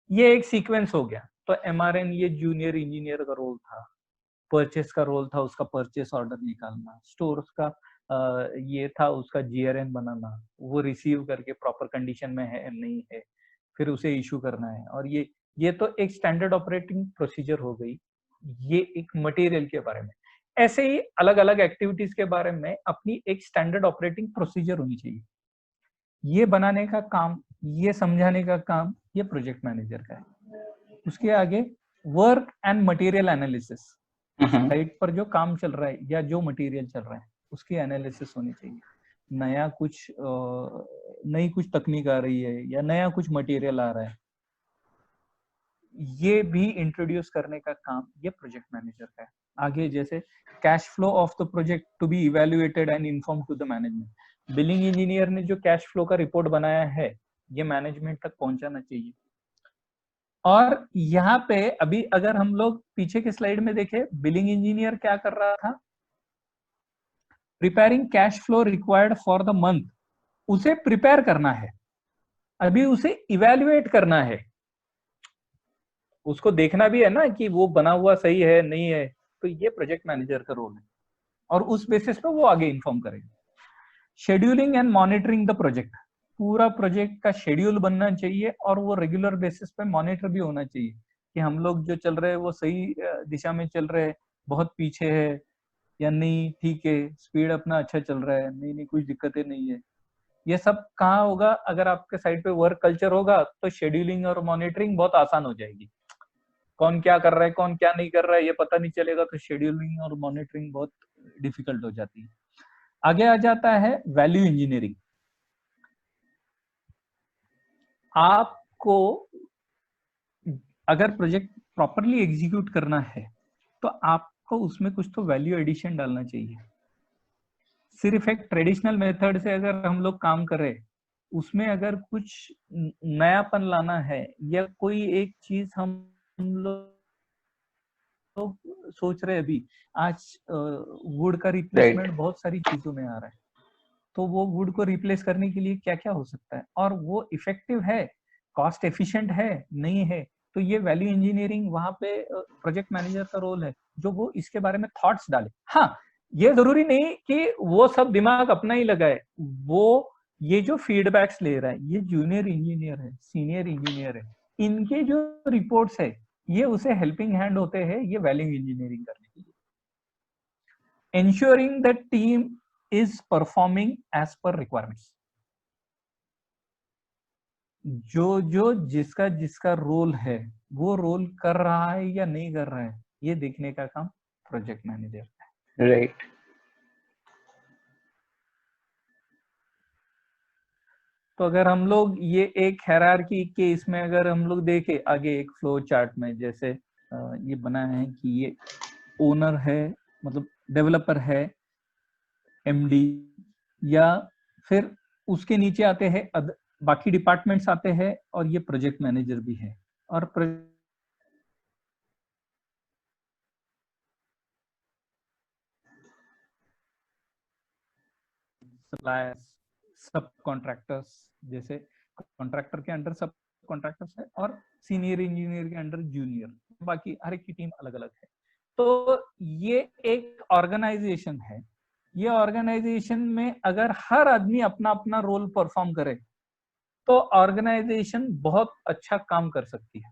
Speaker 2: ये एक सीक्वेंस हो गया। तो एमआरएन ये जूनियर इंजीनियर का रोल था, परचेस का रोल था उसका परचेस ऑर्डर निकालना, स्टोर का ये था उसका जीआरएन बनाना, वो रिसीव करके प्रॉपर कंडीशन में है नहीं है, फिर उसे इशू करना है, और ये तो एक स्टैंडर्ड ऑपरेटिंग प्रोसीजर हो गई, ये एक मटेरियल के बारे में। ऐसे ही अलग अलग एक्टिविटीज के बारे में अपनी एक स्टैंडर्ड ऑपरेटिंग प्रोसीजर होनी चाहिए। ये बनाने का काम, ये समझाने का काम ये प्रोजेक्ट मैनेजर का है। उसके आगे work and material analysis, site पर जो काम चल रहा है या जो मटेरियल चल रहा है उसकी एनालिसिस होनी चाहिए। नया कुछ नई कुछ तकनीक आ रही है या नया कुछ मटेरियल आ रहा है, ये भी इंट्रोड्यूस करने का काम ये प्रोजेक्ट मैनेजर का है। आगे जैसे cash flow of the project to be evaluated and inform to the management. Billing engineer ने जो कैश फ्लो का रिपोर्ट बनाया है ये मैनेजमेंट तक पहुंचाना चाहिए। और यहाँ पे अभी अगर हम लोग पीछे के स्लाइड में देखें, बिलिंग इंजीनियर क्या कर रहा था, preparing cash flow required for the month, उसे प्रिपेयर करना है, अभी उसे इवैल्यूएट करना है, उसको देखना भी है ना कि वो बना हुआ सही है नहीं है, तो ये प्रोजेक्ट मैनेजर का रोल है और उस बेसिस पे वो आगे इन्फॉर्म करेगा। Scheduling and monitoring the project, पूरा प्रोजेक्ट का शेड्यूल बनना चाहिए और वो रेगुलर बेसिस पे मॉनिटर भी होना चाहिए कि हम लोग जो चल रहे हैं वो सही दिशा में चल रहे हैं, बहुत पीछे है या नहीं, ठीक है, स्पीड अपना अच्छा चल रहा है, नहीं कुछ दिक्कतें नहीं है। ये सब कहाँ होगा, अगर आपके साइड पे वर्क कल्चर होगा तो शेड्यूलिंग और मॉनिटरिंग बहुत आसान हो जाएगी। कौन क्या कर रहा है कौन क्या नहीं कर रहा है ये पता नहीं चलेगा, तो शेड्यूलिंग और मॉनिटरिंग बहुत डिफिकल्ट हो जाती है। आगे आ जाता है वैल्यू इंजीनियरिंग। आपको अगर प्रोजेक्ट प्रॉपरली एग्जीक्यूट करना है तो आपको उसमें कुछ तो वैल्यू एडिशन डालना चाहिए। सिर्फ एक ट्रेडिशनल मेथड से अगर हम लोग काम करें, उसमें अगर कुछ नयापन लाना है या कोई एक चीज हम लोग सोच रहे हैं, अभी आज वुड का रिप्लेसमेंट बहुत सारी चीजों में आ रहा है, तो वो वुड को रिप्लेस करने के लिए क्या क्या हो सकता है और वो इफेक्टिव है, कॉस्ट एफिशिएंट है नहीं है, तो ये वैल्यू इंजीनियरिंग वहां पे प्रोजेक्ट मैनेजर का रोल है जो वो इसके बारे में थॉट्स डाले। हाँ, ये जरूरी नहीं कि वो सब दिमाग अपना ही लगाए, वो ये जो फीडबैक्स ले रहा है, ये जूनियर इंजीनियर है, सीनियर इंजीनियर है, इनके जो रिपोर्ट्स है ये उसे हेल्पिंग हैंड होते हैं ये वैल्यू इंजीनियरिंग करने के लिए। ensuring that team is performing as per requirements, जो जिसका जिसका रोल है वो रोल कर रहा है या नहीं कर रहा है, ये देखने का काम प्रोजेक्ट मैनेजर का है।
Speaker 1: राइट।
Speaker 2: तो अगर हम लोग ये एक हायरार्की के इसमें अगर हम लोग देखें आगे एक फ्लो चार्ट में, जैसे ये बना है कि ये ओनर है, मतलब डेवलपर है, एमडी, या फिर उसके नीचे आते हैं बाकी डिपार्टमेंट्स आते हैं और ये प्रोजेक्ट मैनेजर भी है। और सप्लायर्स, सब कॉन्ट्रैक्टर्स, जैसे कॉन्ट्रैक्टर के अंडर सब कॉन्ट्रैक्टर्स है और सीनियर इंजीनियर के अंडर जूनियर, बाकी हर एक की टीम अलग अलग है। तो ये एक ऑर्गेनाइजेशन है, ये ऑर्गेनाइजेशन में अगर हर आदमी अपना अपना रोल परफॉर्म करे तो ऑर्गेनाइजेशन बहुत अच्छा काम कर सकती है।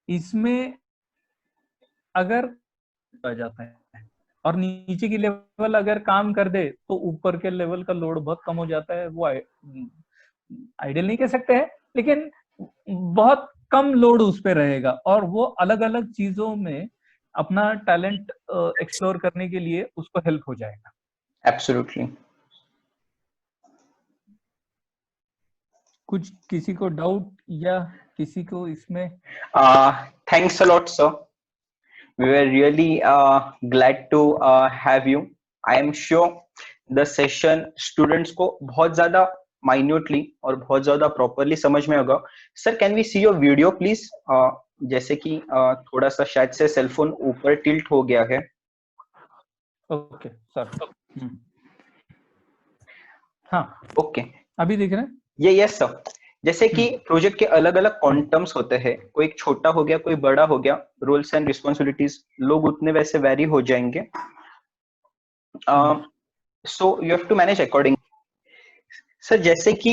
Speaker 2: इसमें अगर आ जाता है और नीचे की लेवल अगर काम कर दे तो ऊपर के लेवल का लोड बहुत कम हो जाता है। वो आइडियल नहीं कह सकते हैं, लेकिन बहुत कम लोड उस पर रहेगा और वो अलग अलग चीजों में अपना टैलेंट एक्सप्लोर करने के लिए उसको हेल्प हो जाएगा।
Speaker 1: एब्सोल्युटली।
Speaker 2: कुछ किसी को डाउट या किसी को इसमें?
Speaker 1: Thanks a lot sir, we were really glad to have you. I am sure the session students को बहुत ज्यादा minutely और बहुत ज्यादा properly समझ में होगा। Sir can we see your video please? जैसे कि थोड़ा सा शायद से सेल फोन ऊपर टिल्ट हो गया है।
Speaker 2: Okay sir. हाँ
Speaker 1: ओके,
Speaker 2: अभी देख रहे हैं?
Speaker 1: ये यस सर। जैसे कि प्रोजेक्ट के अलग अलग क्वांटम्स होते हैं, कोई छोटा हो गया कोई बड़ा हो गया, रोल्स एंड रिस्पॉन्सिबिलिटीज लोग उतने वैसे वेरी हो जाएंगे, so you have to manage according. Sir जैसे कि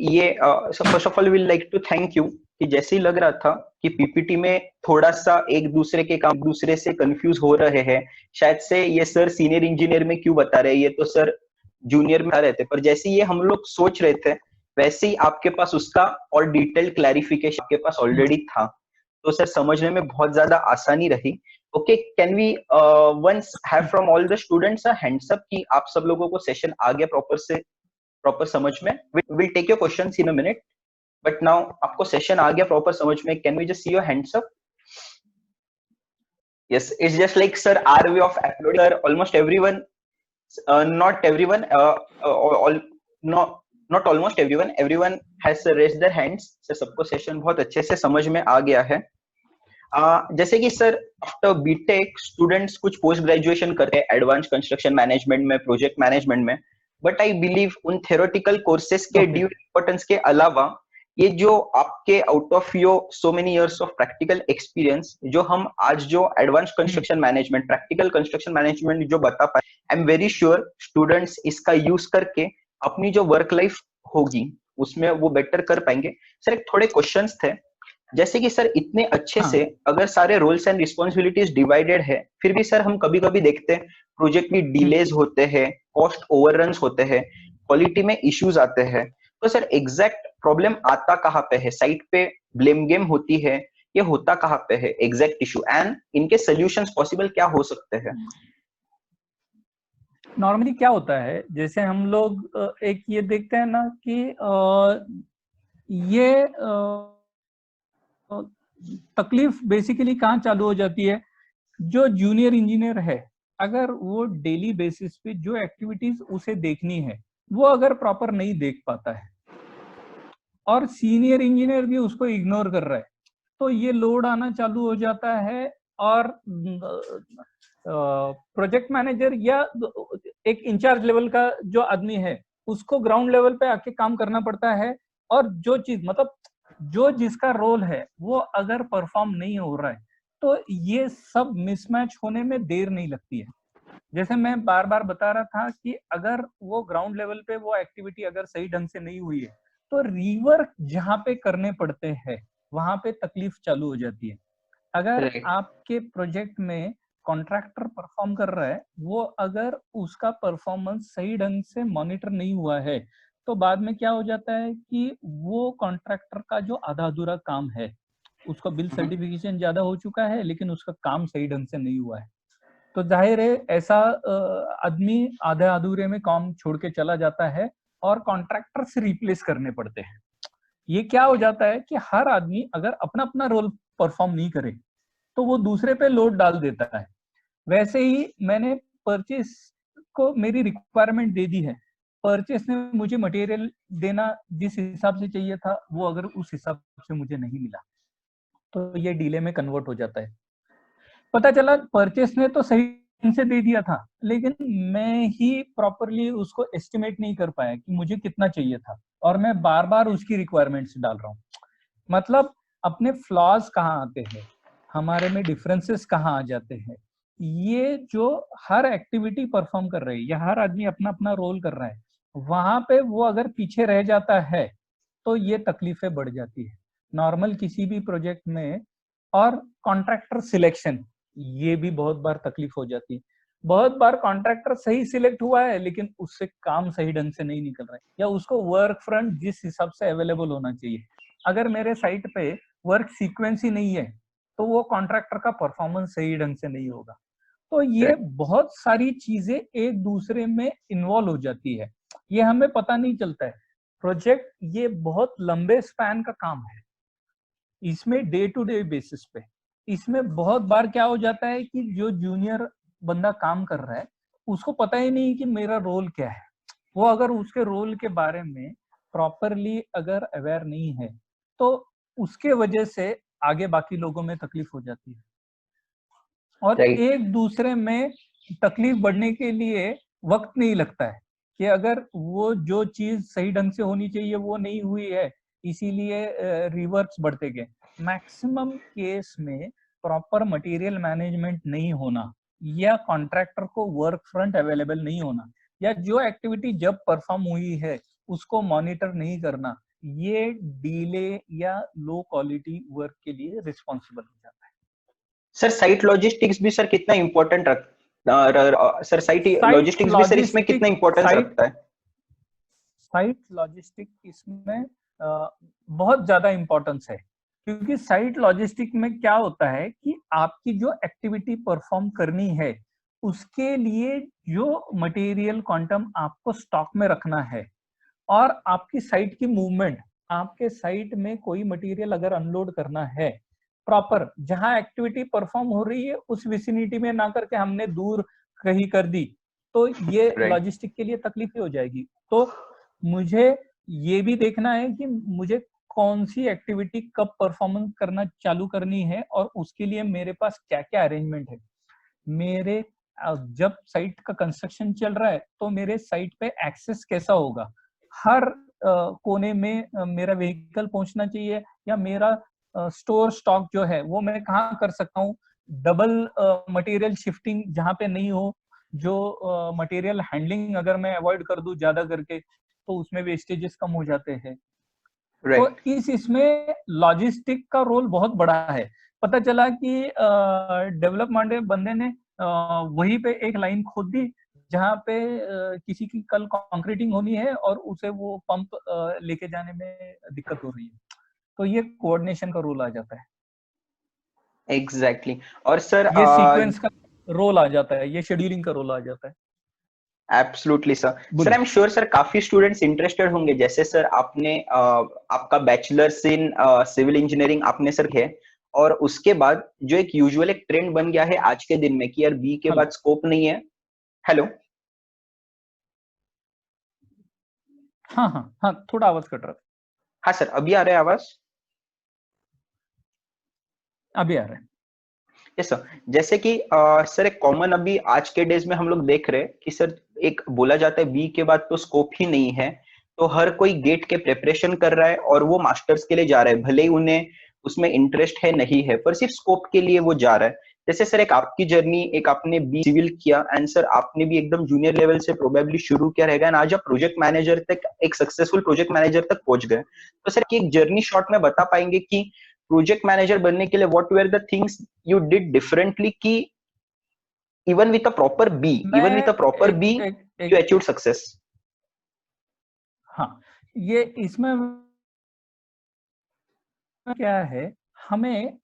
Speaker 1: ये first of all will like to thank you कि जैसे ही लग रहा था कि पीपीटी में थोड़ा सा एक दूसरे के काम दूसरे से कंफ्यूज हो रहे हैं, शायद से ये सर सीनियर इंजीनियर में क्यों बता रहे हैं, ये तो सर जूनियर में बता रहे थे, पर जैसे ये हम लोग सोच रहे थे वैसे ही आपके पास उसका और डिटेल्ड क्लैरिफिकेशन आपके पास ऑलरेडी था, तो सर समझने में बहुत ज्यादा आसानी रही। Okay, can we once have from all the students a hands up कि आप सब लोगों को सेशन आ गया प्रॉपर समझ में? Will take your questions in a minute, but now आपको सेशन आ गया प्रॉपर समझ में? Can we just see your hands up? Yes, it's just like sir our way of uploading, sir, almost everyone, not everyone, all, not almost everyone, everyone has raised their hands, sir सबको session बहुत अच्छे से समझ में आ गया है। जैसे कि सर आफ्टर बीटेक स्टूडेंट्स कुछ पोस्ट ग्रेजुएशन करते हैं एडवांस कंस्ट्रक्शन मैनेजमेंट में, प्रोजेक्ट मैनेजमेंट में, बट आई बिलीव उन थ्योरेटिकल कोर्सेज के ड्यू इंपॉर्टेंस के अलावा ये जो आपके out of your so many years of practical experience जो हम आज जो advance construction management, practical construction management जो बता पाए, I am very sure students इसका यूज करके अपनी जो वर्क लाइफ होगी उसमें वो बेटर कर पाएंगे। सर एक थोड़े क्वेश्चंस थे, जैसे कि सर इतने अच्छे से अगर सारे रोल्स एंड रिस्पॉन्सिबिलिटीज डिवाइडेड है, फिर भी सर हम कभी कभी देखते हैं प्रोजेक्ट में डिलेज होते हैं, कॉस्ट ओवररन्स होते हैं, क्वालिटी में इश्यूज आते हैं, तो सर एग्जैक्ट प्रॉब्लम आता कहाँ पे है? साइट पे ब्लेम गेम होती है, ये होता कहाँ पे है एग्जैक्ट इशू, एंड इनके सोल्यूशंस पॉसिबल क्या हो सकते हैं?
Speaker 2: नॉर्मली क्या होता है, जैसे हम लोग एक ये देखते हैं ना कि ये तकलीफ बेसिकली कहाँ चालू हो जाती है? जो जूनियर इंजीनियर है, अगर वो डेली बेसिस पे जो एक्टिविटीज उसे देखनी है वो अगर प्रॉपर नहीं देख पाता है और सीनियर इंजीनियर भी उसको इग्नोर कर रहा है, तो ये लोड आना चालू हो जाता है और प्रोजेक्ट मैनेजर या एक इंचार्ज लेवल का जो आदमी है उसको ग्राउंड लेवल पे आके काम करना पड़ता है, और जो चीज मतलब जो जिसका रोल है वो अगर परफॉर्म नहीं हो रहा है तो ये सब मिसमैच होने में देर नहीं लगती है। जैसे मैं बार बार बता रहा था कि अगर वो ग्राउंड लेवल पे वो एक्टिविटी अगर सही ढंग से नहीं हुई है तो रीवर्क जहां पे करने पड़ते हैं वहां पे तकलीफ चालू हो जाती है। अगर आपके प्रोजेक्ट में कॉन्ट्रैक्टर परफॉर्म कर रहा है, वो अगर उसका परफॉर्मेंस सही ढंग से मॉनिटर नहीं हुआ है तो बाद में क्या हो जाता है कि वो कॉन्ट्रैक्टर का जो आधा अधूरा काम है, उसका बिल सर्टिफिकेशन ज्यादा हो चुका है लेकिन उसका काम सही ढंग से नहीं हुआ है, तो जाहिर है ऐसा आदमी आधे अधूरे में काम छोड़ के चला जाता है और कॉन्ट्रैक्टर से रिप्लेस करने पड़ते हैं। ये क्या हो जाता है कि हर आदमी अगर अपना अपना रोल परफॉर्म नहीं करे तो वो दूसरे पे लोड डाल देता है। वैसे ही मैंने परचेस को मेरी रिक्वायरमेंट दे दी है, परचेस ने मुझे मटेरियल देना जिस हिसाब से चाहिए था वो अगर उस हिसाब से मुझे नहीं मिला तो ये डिले में कन्वर्ट हो जाता है। पता चला परचेस ने तो सही से दे दिया था लेकिन मैं ही प्रॉपरली उसको एस्टिमेट नहीं कर पाया कि मुझे कितना चाहिए था, और मैं बार बार उसकी रिक्वायरमेंट्स डाल रहा हूँ। मतलब अपने फ्लॉज कहाँ आते हैं, हमारे में डिफरेंसेस कहाँ आ जाते हैं, ये जो हर एक्टिविटी परफॉर्म कर रही है या हर आदमी अपना अपना रोल कर रहा है वहां पे वो अगर पीछे रह जाता है तो ये तकलीफें बढ़ जाती है नॉर्मल किसी भी प्रोजेक्ट में। और कॉन्ट्रैक्टर सिलेक्शन, ये भी बहुत बार तकलीफ हो जाती है। बहुत बार कॉन्ट्रैक्टर सही सिलेक्ट हुआ है लेकिन उससे काम सही ढंग से नहीं निकल रहा है, या उसको वर्क फ्रंट जिस हिसाब से अवेलेबल होना चाहिए, अगर मेरे साइट पे वर्क सीक्वेंस ही नहीं है तो वो कॉन्ट्रैक्टर का परफॉर्मेंस सही ढंग से नहीं होगा। तो ये बहुत सारी चीजें एक दूसरे में इन्वॉल्व हो जाती है, ये हमें पता नहीं चलता है। प्रोजेक्ट ये बहुत लंबे स्पैन का काम है, इसमें डे टू डे बेसिस पे इसमें बहुत बार क्या हो जाता है कि जो जूनियर बंदा काम कर रहा है उसको पता ही नहीं कि मेरा रोल क्या है। वो अगर उसके रोल के बारे में प्रॉपरली अगर अवेयर नहीं है तो उसके वजह से आगे बाकी लोगों में तकलीफ हो जाती है, और एक दूसरे में तकलीफ बढ़ने के लिए वक्त नहीं लगता है कि अगर वो जो चीज सही ढंग से होनी चाहिए वो नहीं हुई है इसीलिए रिवर्स बढ़ते गए। मैक्सिमम केस में प्रॉपर मटेरियल मैनेजमेंट नहीं होना या कॉन्ट्रैक्टर को वर्क फ्रंट अवेलेबल नहीं होना, या जो एक्टिविटी जब परफॉर्म हुई है उसको मॉनिटर नहीं करना, ये डिले या लो क्वालिटी वर्क के लिए रिस्पॉन्सिबल हो जाता है।
Speaker 1: सर साइट लॉजिस्टिक्स भी सर कितना important sir site
Speaker 2: site
Speaker 1: logistics भी सर इसमें
Speaker 2: लॉजिस्टिक
Speaker 1: कितना इंपॉर्टेंस
Speaker 2: साइट
Speaker 1: रखता है?
Speaker 2: साइट लॉजिस्टिक इसमें बहुत ज्यादा इंपॉर्टेंस है, क्योंकि साइट लॉजिस्टिक में क्या होता है कि आपकी जो एक्टिविटी परफॉर्म करनी है उसके लिए जो मटेरियल क्वांटम आपको स्टॉक में रखना है, और आपकी साइट की मूवमेंट, आपके साइट में कोई मटेरियल अगर अनलोड करना है प्रॉपर, जहां एक्टिविटी परफॉर्म हो रही है उस विसिनिटी में ना करके हमने दूर कहीं कर दी, तो ये
Speaker 1: राइट
Speaker 2: लॉजिस्टिक के लिए तकलीफी हो जाएगी। तो मुझे ये भी देखना है कि मुझे कौन सी एक्टिविटी कब परफॉर्मेंस करना चालू करनी है, और उसके लिए मेरे पास क्या क्या अरेंजमेंट है। मेरे जब साइट का कंस्ट्रक्शन चल रहा है तो मेरे साइट पे एक्सेस कैसा होगा, हर कोने में मेरा व्हीकल पहुंचना चाहिए, या मेरा स्टोर स्टॉक जो है वो मैं कहाँ कर सकता हूँ, डबल मटेरियल शिफ्टिंग जहाँ पे नहीं हो, जो मटेरियल हैंडलिंग अगर मैं अवॉइड कर दूं ज्यादा करके तो उसमें वेस्टेजेस कम हो जाते हैं। तो
Speaker 1: राइट
Speaker 2: इसमें लॉजिस्टिक का रोल बहुत बड़ा है। पता चला कि डेवलपमेंट बंदे ने वहीं पे एक लाइन खोद दी जहाँ पे किसी की कल कंक्रीटिंग होनी है और उसे वो पंप लेके जाने में दिक्कत हो रही है, तो ये कोऑर्डिनेशन का रोल आ जाता है,
Speaker 1: एग्जैक्टली। और सर
Speaker 2: ये सीक्वेंस का रोल आ जाता है, ये शेड्यूलिंग का रोल आ जाता है।
Speaker 1: Absolutely sir. सर आई
Speaker 2: बोलिए।
Speaker 1: एम श्योर सर काफी स्टूडेंट्स इंटरेस्टेड होंगे, जैसे सर आपने आपका बैचलर्स इन सिविल इंजीनियरिंग आपने सर है, और उसके बाद जो एक यूजुअल एक ट्रेंड बन गया है आज के दिन में कि यार बी के
Speaker 2: हेलो।
Speaker 1: बाद स्कोप नहीं है। हेलो।
Speaker 2: हाँ हाँ हाँ, थोड़ा आवाज कट रहा था।
Speaker 1: हाँ सर, अभी आ रहा है आवाज?
Speaker 2: अभी आ रहा है।
Speaker 1: Yes sir. जैसे कि सर एक कॉमन अभी आज के डेज में हम लोग देख रहे हैं कि सर एक बोला जाता है बी के बाद तो स्कोप ही नहीं है, तो हर कोई गेट के प्रिपरेशन कर रहा है और वो मास्टर्स के लिए जा रहा है, भले ही उन्हें उसमें इंटरेस्ट है नहीं है, पर सिर्फ स्कोप के लिए वो जा रहा है। जैसे सर एक आपकी जर्नी, एक आपने बी सिविल किया एंड सर आपने भी एकदम जूनियर लेवल से प्रोबेबली शुरू किया रहेगा एंड आज आप प्रोजेक्ट मैनेजर तक, एक सक्सेसफुल प्रोजेक्ट मैनेजर तक पहुंच गए। तो सर की एक जर्नी शॉर्ट में बता पाएंगे कि प्रोजेक्ट मैनेजर बनने के लिए what were the things you did differently कि even with a proper B, even with
Speaker 2: मैं
Speaker 1: a proper
Speaker 2: एक
Speaker 1: B,
Speaker 2: एक
Speaker 1: you
Speaker 2: एक
Speaker 1: achieved success.
Speaker 2: हाँ, ये इसमें क्या है, हमें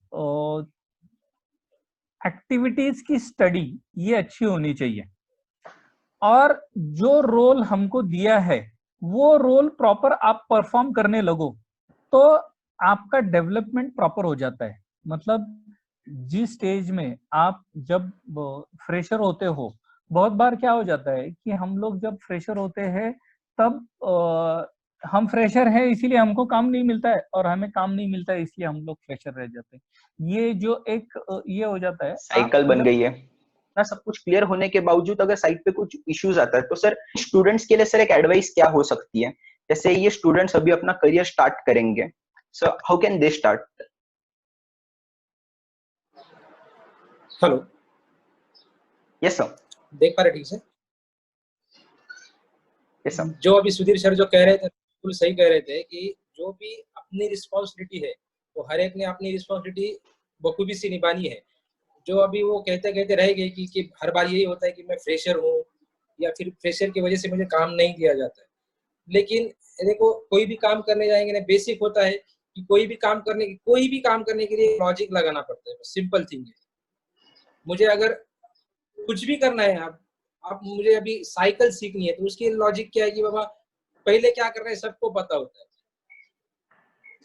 Speaker 2: एक्टिविटीज की स्टडी ये अच्छी होनी चाहिए, और जो रोल हमको दिया है वो रोल प्रॉपर आप परफॉर्म करने लगो तो आपका डेवलपमेंट प्रॉपर हो जाता है। मतलब जिस स्टेज में आप जब फ्रेशर होते हो, बहुत बार क्या हो जाता है कि हम लोग जब फ्रेशर होते हैं तब हम फ्रेशर हैं इसीलिए हमको काम नहीं मिलता है, और हमें काम नहीं मिलता है इसलिए हम लोग फ्रेशर रह जाते हैं। ये जो एक ये हो जाता है, आप
Speaker 1: साइकिल बन
Speaker 2: जब
Speaker 1: गई है ना। सब कुछ क्लियर होने के बावजूद अगर साइट पे कुछ इश्यूज आता है तो सर स्टूडेंट्स के लिए सर एक एडवाइस क्या हो सकती है? जैसे ये स्टूडेंट्स अभी अपना करियर स्टार्ट करेंगे, so how can they start?
Speaker 3: Hello.
Speaker 1: Yes sir.
Speaker 3: देख पा रहे ठीक से?
Speaker 1: Yes sir.
Speaker 3: जो अभी सुधीर सर जो कह रहे थे बिल्कुल सही कह रहे थे कि जो भी अपनी रिस्पॉन्सिबिलिटी है वो हर एक ने अपनी रिस्पॉन्सिबिलिटी बखूबी से निभानी है। जो अभी वो कहते कहते रह गए कि हर बार यही होता है कि मैं फ्रेशर हूँ या फिर फ्रेशर की वजह से मुझे काम नहीं दिया जाता है। लेकिन देखो, कोई भी काम करने जाएंगे ना, बेसिक होता है कि कोई भी काम करने के लिए लॉजिक लगाना पड़ता है। सिंपल थिंग है। मुझे अगर कुछ भी करना है, आप मुझे अभी साइकिल सीखनी है तो उसकी लॉजिक क्या है कि बाबा पहले क्या करना है सबको पता होता है,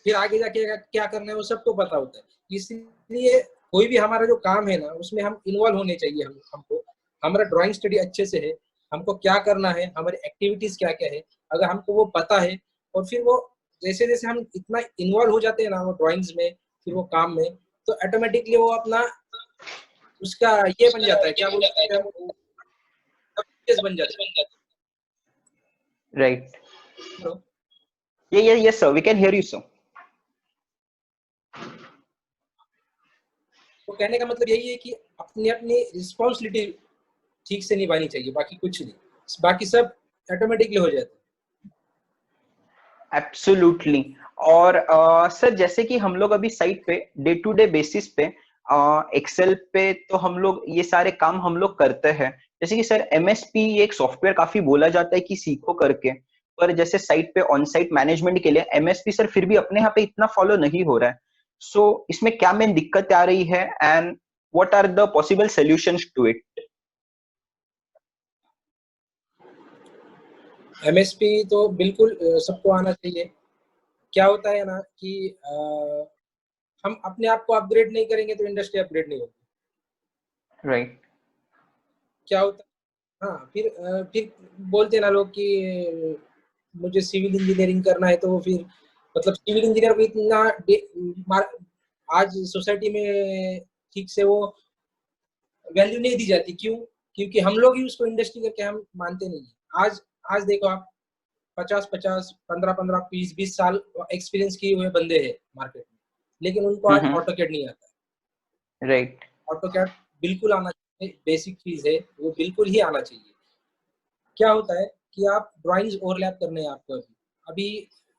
Speaker 3: फिर आगे जाके क्या करना है वो सबको पता होता है। इसलिए कोई भी हमारा जो काम है ना उसमें हम इन्वॉल्व होने चाहिए। हमको हमारा ड्राइंग स्टडी अच्छे से है, हमको क्या करना है, हमारी एक्टिविटीज क्या क्या है, अगर हमको वो पता है और फिर वो जैसे जैसे हम इतना इन्वॉल्व हो जाते हैं ना वो ड्राइंग्स में, फिर वो काम में, तो ऑटोमेटिकली वो अपना उसका ये बन जाता है, क्या बोलते हैं हम, बन जाता है।
Speaker 1: राइट।
Speaker 3: हेलो।
Speaker 1: ये yes sir, we can hear you sir.
Speaker 3: तो कहने का मतलब यही है कि अपनी अपनी रिस्पॉन्सिबिलिटी ठीक से निभानी चाहिए, बाकी कुछ नहीं, बाकी सब ऑटोमेटिकली हो जाता है।
Speaker 1: एब्सोल्युटली। और सर जैसे कि हम लोग अभी साइट पे डे टू डे बेसिस पे एक्सेल पे तो हम लोग ये सारे काम हम लोग करते हैं। जैसे कि सर एमएसपी एक सॉफ्टवेयर काफी बोला जाता है कि सीखो करके, पर जैसे साइट पे ऑन साइट मैनेजमेंट के लिए एमएसपी सर फिर भी अपने यहाँ पे इतना फॉलो नहीं हो रहा है। सो इसमें क्या मेन दिक्कत आ रही है and what are the possible solutions to it?
Speaker 3: MSP तो बिल्कुल सबको आना चाहिए। क्या होता है ना कि हम अपने आप को अपग्रेड नहीं करेंगे तो इंडस्ट्री अपग्रेड नहीं होगी।
Speaker 1: राइट।
Speaker 3: क्या होता है, हाँ, फिर बोलते ना लोग कि मुझे सिविल इंजीनियरिंग करना है, तो फिर मतलब सिविल इंजीनियर को इतना आज सोसाइटी में ठीक से वो वैल्यू नहीं दी जाती। क्यों? क्योंकि हम लोग ही उसको इंडस्ट्री करके हम मानते नहीं है। आज देखो आप 50-50, 15-15, 20-20 साल एक्सपीरियंस किए हुए बंदे हैं मार्केट में, लेकिन उनको आज ऑटोकैड नहीं आता है।
Speaker 1: राइट।
Speaker 3: ऑटोकैड बिल्कुल आना चाहिए, बेसिक चीज है, वो बिल्कुल ही आना चाहिए। क्या होता है कि आप ड्राइंग्स ओवरलैप करने हैं आपको। अभी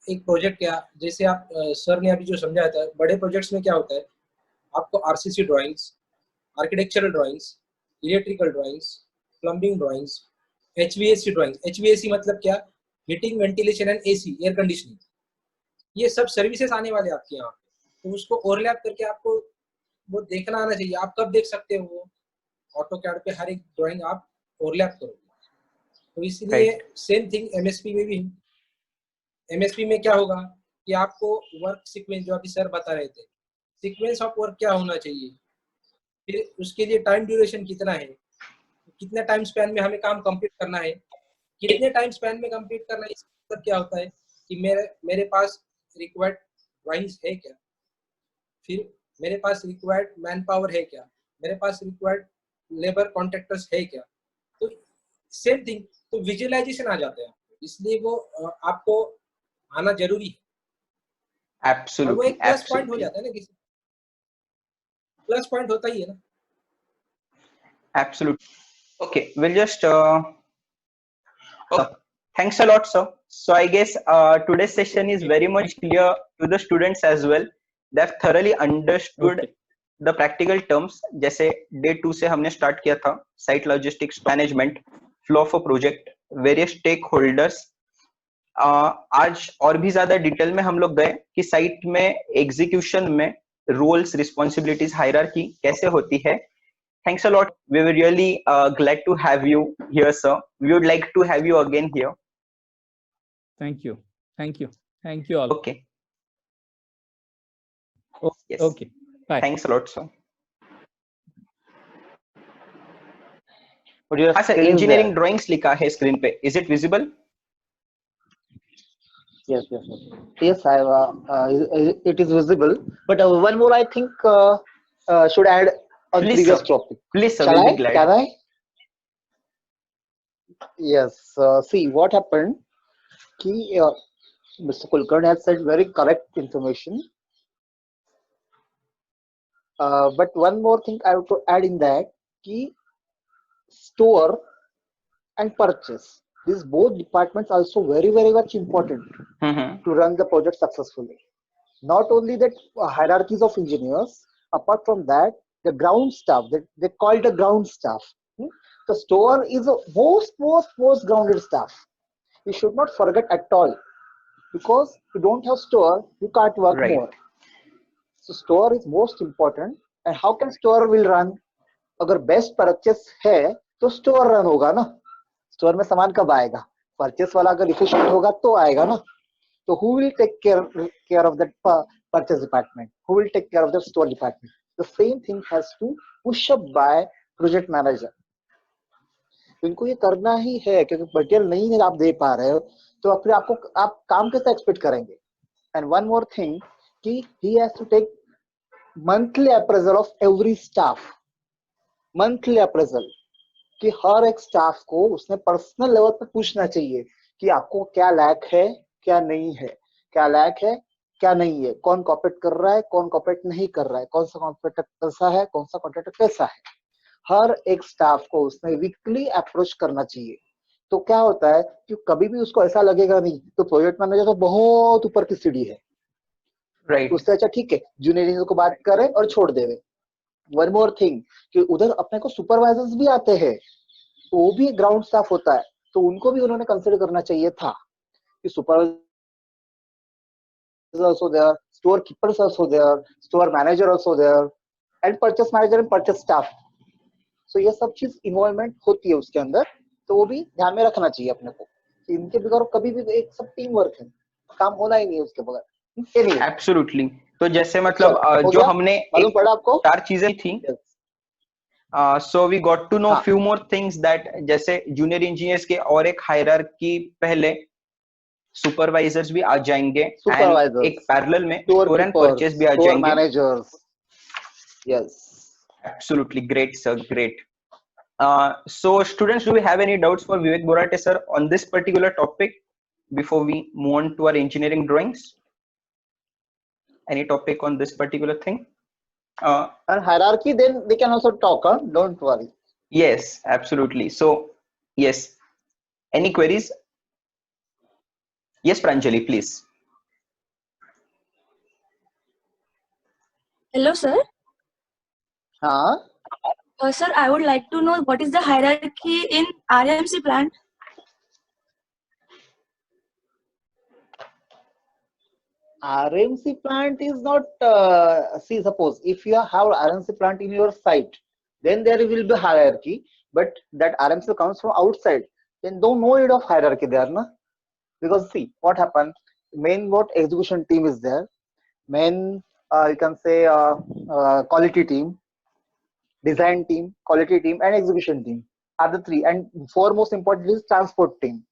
Speaker 3: एक प्रोजेक्ट, क्या जैसे आप सर ने अभी जो समझाया था, बड़े प्रोजेक्ट्स में क्या होता है, आपको RCC drawings, architectural drawings, electrical drawings, plumbing drawings, HVAC drawings. HVAC मतलब क्या? Heating, ventilation and AC, air conditioning. ये सब सर्विसेज आने वाले आपके यहाँ पे, तो उसको ओवरलैप करके आपको वो देखना आना चाहिए। आप कब देख सकते हो वो? ऑटोकैड पे हर एक ड्राइंग आप ओवरलैप करोगे। तो इसलिए
Speaker 1: राइट।
Speaker 3: सेम थिंग एमएसपी में भी। एमएसपी में क्या होगा कि आपको वर्क सीक्वेंस, जो अभी सर बता रहे थे, सीक्वेंस ऑफ वर्क क्या होना चाहिए, फिर उसके लिए टाइम ड्यूरेशन कितना है, कितने टाइम स्पैन में हमें काम कंप्लीट करना है, कितने टाइम स्पैन में कंप्लीट करना है। इसका मतलब क्या होता है कि मेरे पास रिक्वायर्ड ड्राइंग्स है क्या, फिर मेरे पास रिक्वायर्ड मैन पावर है क्या, मेरे पास रिक्वायर्ड लेबर कॉन्ट्रैक्टर्स है क्या। तो सेम थिंग, तो विजुअलाइजेशन आ जाता है। इसलिए वो आपको आना जरूरी है, और वो
Speaker 1: एब्सोल्युटली,
Speaker 3: एक प्लस पॉइंट हो
Speaker 1: एब्सोल्युटली,
Speaker 3: जाता है ना, किसी प्लस पॉइंट होता ही है ना।
Speaker 1: Absolutely. Okay, we'll just thanks a lot, sir. So I guess today's session is
Speaker 2: okay,
Speaker 1: very much
Speaker 2: thank
Speaker 1: clear to the students as well. They've thoroughly understood
Speaker 2: okay,
Speaker 1: the practical terms. जैसे day 2 से हमने start किया था, site logistics management, flow of a project, various stakeholders. आज और भी ज्यादा detail में हम लोग गए कि साइट में एग्जीक्यूशन में रोल्स, रिस्पॉन्सिबिलिटीज, हायरार्की कैसे होती है। Thanks a lot. We were really glad to have you here, sir. We would like to have you again here.
Speaker 2: Thank you, thank you, thank you all.
Speaker 1: Okay. Yes.
Speaker 2: Okay, bye.
Speaker 1: Thanks a lot, sir.
Speaker 4: But your
Speaker 1: हाँ sir,
Speaker 4: screen is
Speaker 1: engineering
Speaker 4: there.
Speaker 1: Drawings लिखा है screen पे. Is it visible?
Speaker 4: Yes, yes, yes. Yes, it is visible. But one more, I think, should add on
Speaker 1: Please,
Speaker 4: previous
Speaker 1: sir.
Speaker 4: topic.
Speaker 1: Please, sir.
Speaker 4: Shall
Speaker 1: We'll
Speaker 4: I?
Speaker 1: be glad.
Speaker 4: Can I? Yes. See, what happened? Ki, Mr. Kulkarni has said very correct information. But one more thing I have to add in that, ki store and purchase. These both departments also very, very much important
Speaker 1: Mm-hmm.
Speaker 4: to run the project successfully. Not only that, hierarchies of engineers, apart from that, the ground staff, they call it the ground staff. The store is the most grounded staff. You should not forget at all, because if you don't have store, you can't work
Speaker 1: Right.
Speaker 4: more. So store is most important. And how can store will run? अगर best purchase है तो store run होगा ना. Store में सामान कब आएगा? Purchase वाला अगर इफिशिएंट होगा तो आएगा ना. So who will take care of that purchase department? Who will take care of the store department? The same thing has to push up by project manager. इनको ये करना ही है, क्योंकि मटेरियल नहीं है आप दे पा रहे हो, तो फिर आपको आप काम कैसे एक्सपेक्ट करेंगे? एंड वन मोर थिंग कि he has to take monthly appraisal of every staff. Monthly appraisal कि हर एक स्टाफ को उसने पर्सनल लेवल पर पूछना चाहिए कि आपको क्या लैक है, क्या नहीं है, क्या लैक है, क्या नहीं है, कौन कॉपरेट कर रहा है, कौन कॉपरेट नहीं कर रहा है, कौन सा कॉन्ट्रैक्टर कैसा है, कौन सा कॉन्ट्रैक्टर कैसा है. हर एक स्टाफ को उसने वीकली अप्रोच करना चाहिए तो क्या होता है कि कभी भी उसको ऐसा लगेगा नहीं तो प्रोजेक्ट मैनेजर तो बहुत ऊपर की सीढ़ी है,
Speaker 1: राइट।
Speaker 4: उससे अच्छा ठीक है जूनियर इंजीनियर को बात करें और छोड़ देवे। वन मोर थिंग कि उधर अपने को सुपरवाइजर्स भी आते हैं, तो वो भी ग्राउंड स्टाफ होता है, तो उनको भी उन्होंने कंसिडर करना चाहिए था कि supervisor also there, storekeepers also there, store manager also there, and purchase manager and purchase staff. So ये सब चीज इन्वॉल्वमेंट होती है उसके अंदर, तो वो भी ध्यान में रखना चाहिए अपने को कि इनके बगैर कभी भी एक सब टीम वर्क है, काम होना ही नहीं है उसके बगैर। Anyway,
Speaker 1: absolutely. तो जैसे
Speaker 4: चल
Speaker 1: मतलब
Speaker 4: हो
Speaker 1: जो
Speaker 4: गया,
Speaker 1: हमने
Speaker 4: मालूम
Speaker 1: एक
Speaker 4: पड़ा आपको?
Speaker 1: चार चीजें थी,
Speaker 4: Yes.
Speaker 1: So we got to know
Speaker 4: हाँ
Speaker 1: फ्यू मोर थिंग्स दैट जैसे जूनियर इंजीनियर्स के और एक हायरार्की पहले सुपरवाइजर्स भी आ जाएंगे एंड एक
Speaker 4: सुपरवाइजर्स,
Speaker 1: पैरेलल में
Speaker 4: store
Speaker 1: store and
Speaker 4: keepers,
Speaker 1: purchase भी आ
Speaker 4: स्टोर
Speaker 1: जाएंगे।
Speaker 4: Managers. Yes,
Speaker 1: Absolutely great, sir. Great. So, students, do we have any doubts for Vivek Borate, sir, on this particular topic before we move on to our engineering drawings? Any topic on this particular thing?
Speaker 4: and hierarchy then they can also talk, huh? Don't worry.
Speaker 1: Yes, absolutely. So, yes. Any queries? Yes, Pranjali, please.
Speaker 5: Hello, sir.
Speaker 4: हाँ
Speaker 5: Sir, I would like to know what is the hierarchy in RMC plant?
Speaker 4: RMC plant is not, see, suppose if you have RMC plant in your site, then there will be hierarchy, but that RMC comes from outside, then don't know it of hierarchy there, na? Because see, what happened, main what execution team is there, main, you can say, quality team, design team, quality team, and execution team are the three, and foremost important is transport team.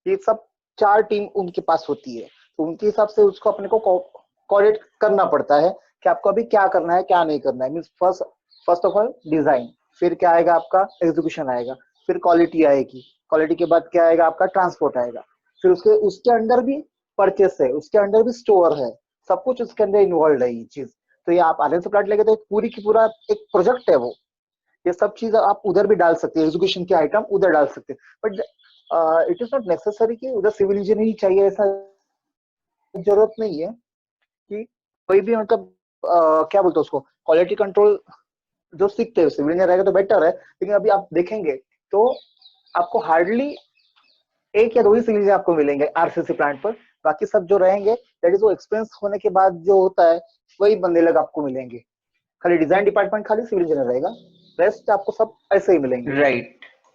Speaker 4: ये सब चार team उनके पास होती है, तो उनके हिसाब से उसको अपने को कोऑर्डिनेट करना पड़ता है कि आपको अभी क्या करना है क्या नहीं करना है। Means first of all design, फिर क्या आएगा आपका एग्जीक्यूशन आएगा, फिर क्वालिटी आएगी, क्वालिटी के बाद क्या आएगा आपका ट्रांसपोर्ट आएगा, फिर उसके अंदर भी परचेस है, उसके अंदर भी स्टोर है, सब कुछ उसके अंदर इन्वॉल्व है ये चीज। तो ये आप आरएनसी प्लांट लेके तो पूरी की पूरा एक प्रोजेक्ट है वो, ये सब चीज आप उधर भी डाल सकते हैं, एग्जीक्यूशन के आइटम उधर डाल सकते हैं, but it is not necessary कि उधर सिविल इंजीनियर ही चाहिए, ऐसा जरूरत नहीं है कि कोई भी मतलब क्या बोलते हैं उसको, क्वालिटी कंट्रोल जो सीखते हैं सिविल इंजीनियर रहेगा तो बेटर है। लेकिन अभी आप देखेंगे तो आपको हार्डली एक या दो ही सिविल इंजीनियर आपको मिलेंगे आरसीसी प्लांट पर, बाकी सब जो रहेंगे दैट इज वो एक्सपीरियंस होने के बाद जो होता है वही बंदे लोग आपको मिलेंगे। खाली डिजाइन डिपार्टमेंट खाली सिविल इंजीनियर रहेगा, रेस्ट आपको सब ऐसे ही मिलेंगे।
Speaker 1: Right.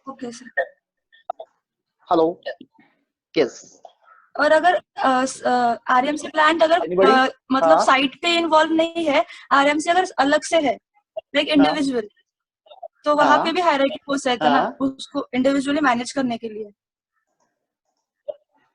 Speaker 5: Okay, sir.
Speaker 4: Hello, yes,
Speaker 5: और अगर आरएमसी प्लांट अगर
Speaker 4: Anybody?
Speaker 5: मतलब
Speaker 4: हाँ
Speaker 5: साइट पे इन्वॉल्व नहीं है, आरएमसी अगर अलग से है लाइक इंडिविजुअल, तो वहां
Speaker 4: हाँ
Speaker 5: पे भी हायरार्की पोस्ट रहता है ना
Speaker 4: हाँ
Speaker 5: उसको इंडिविजुअली मैनेज करने के लिए।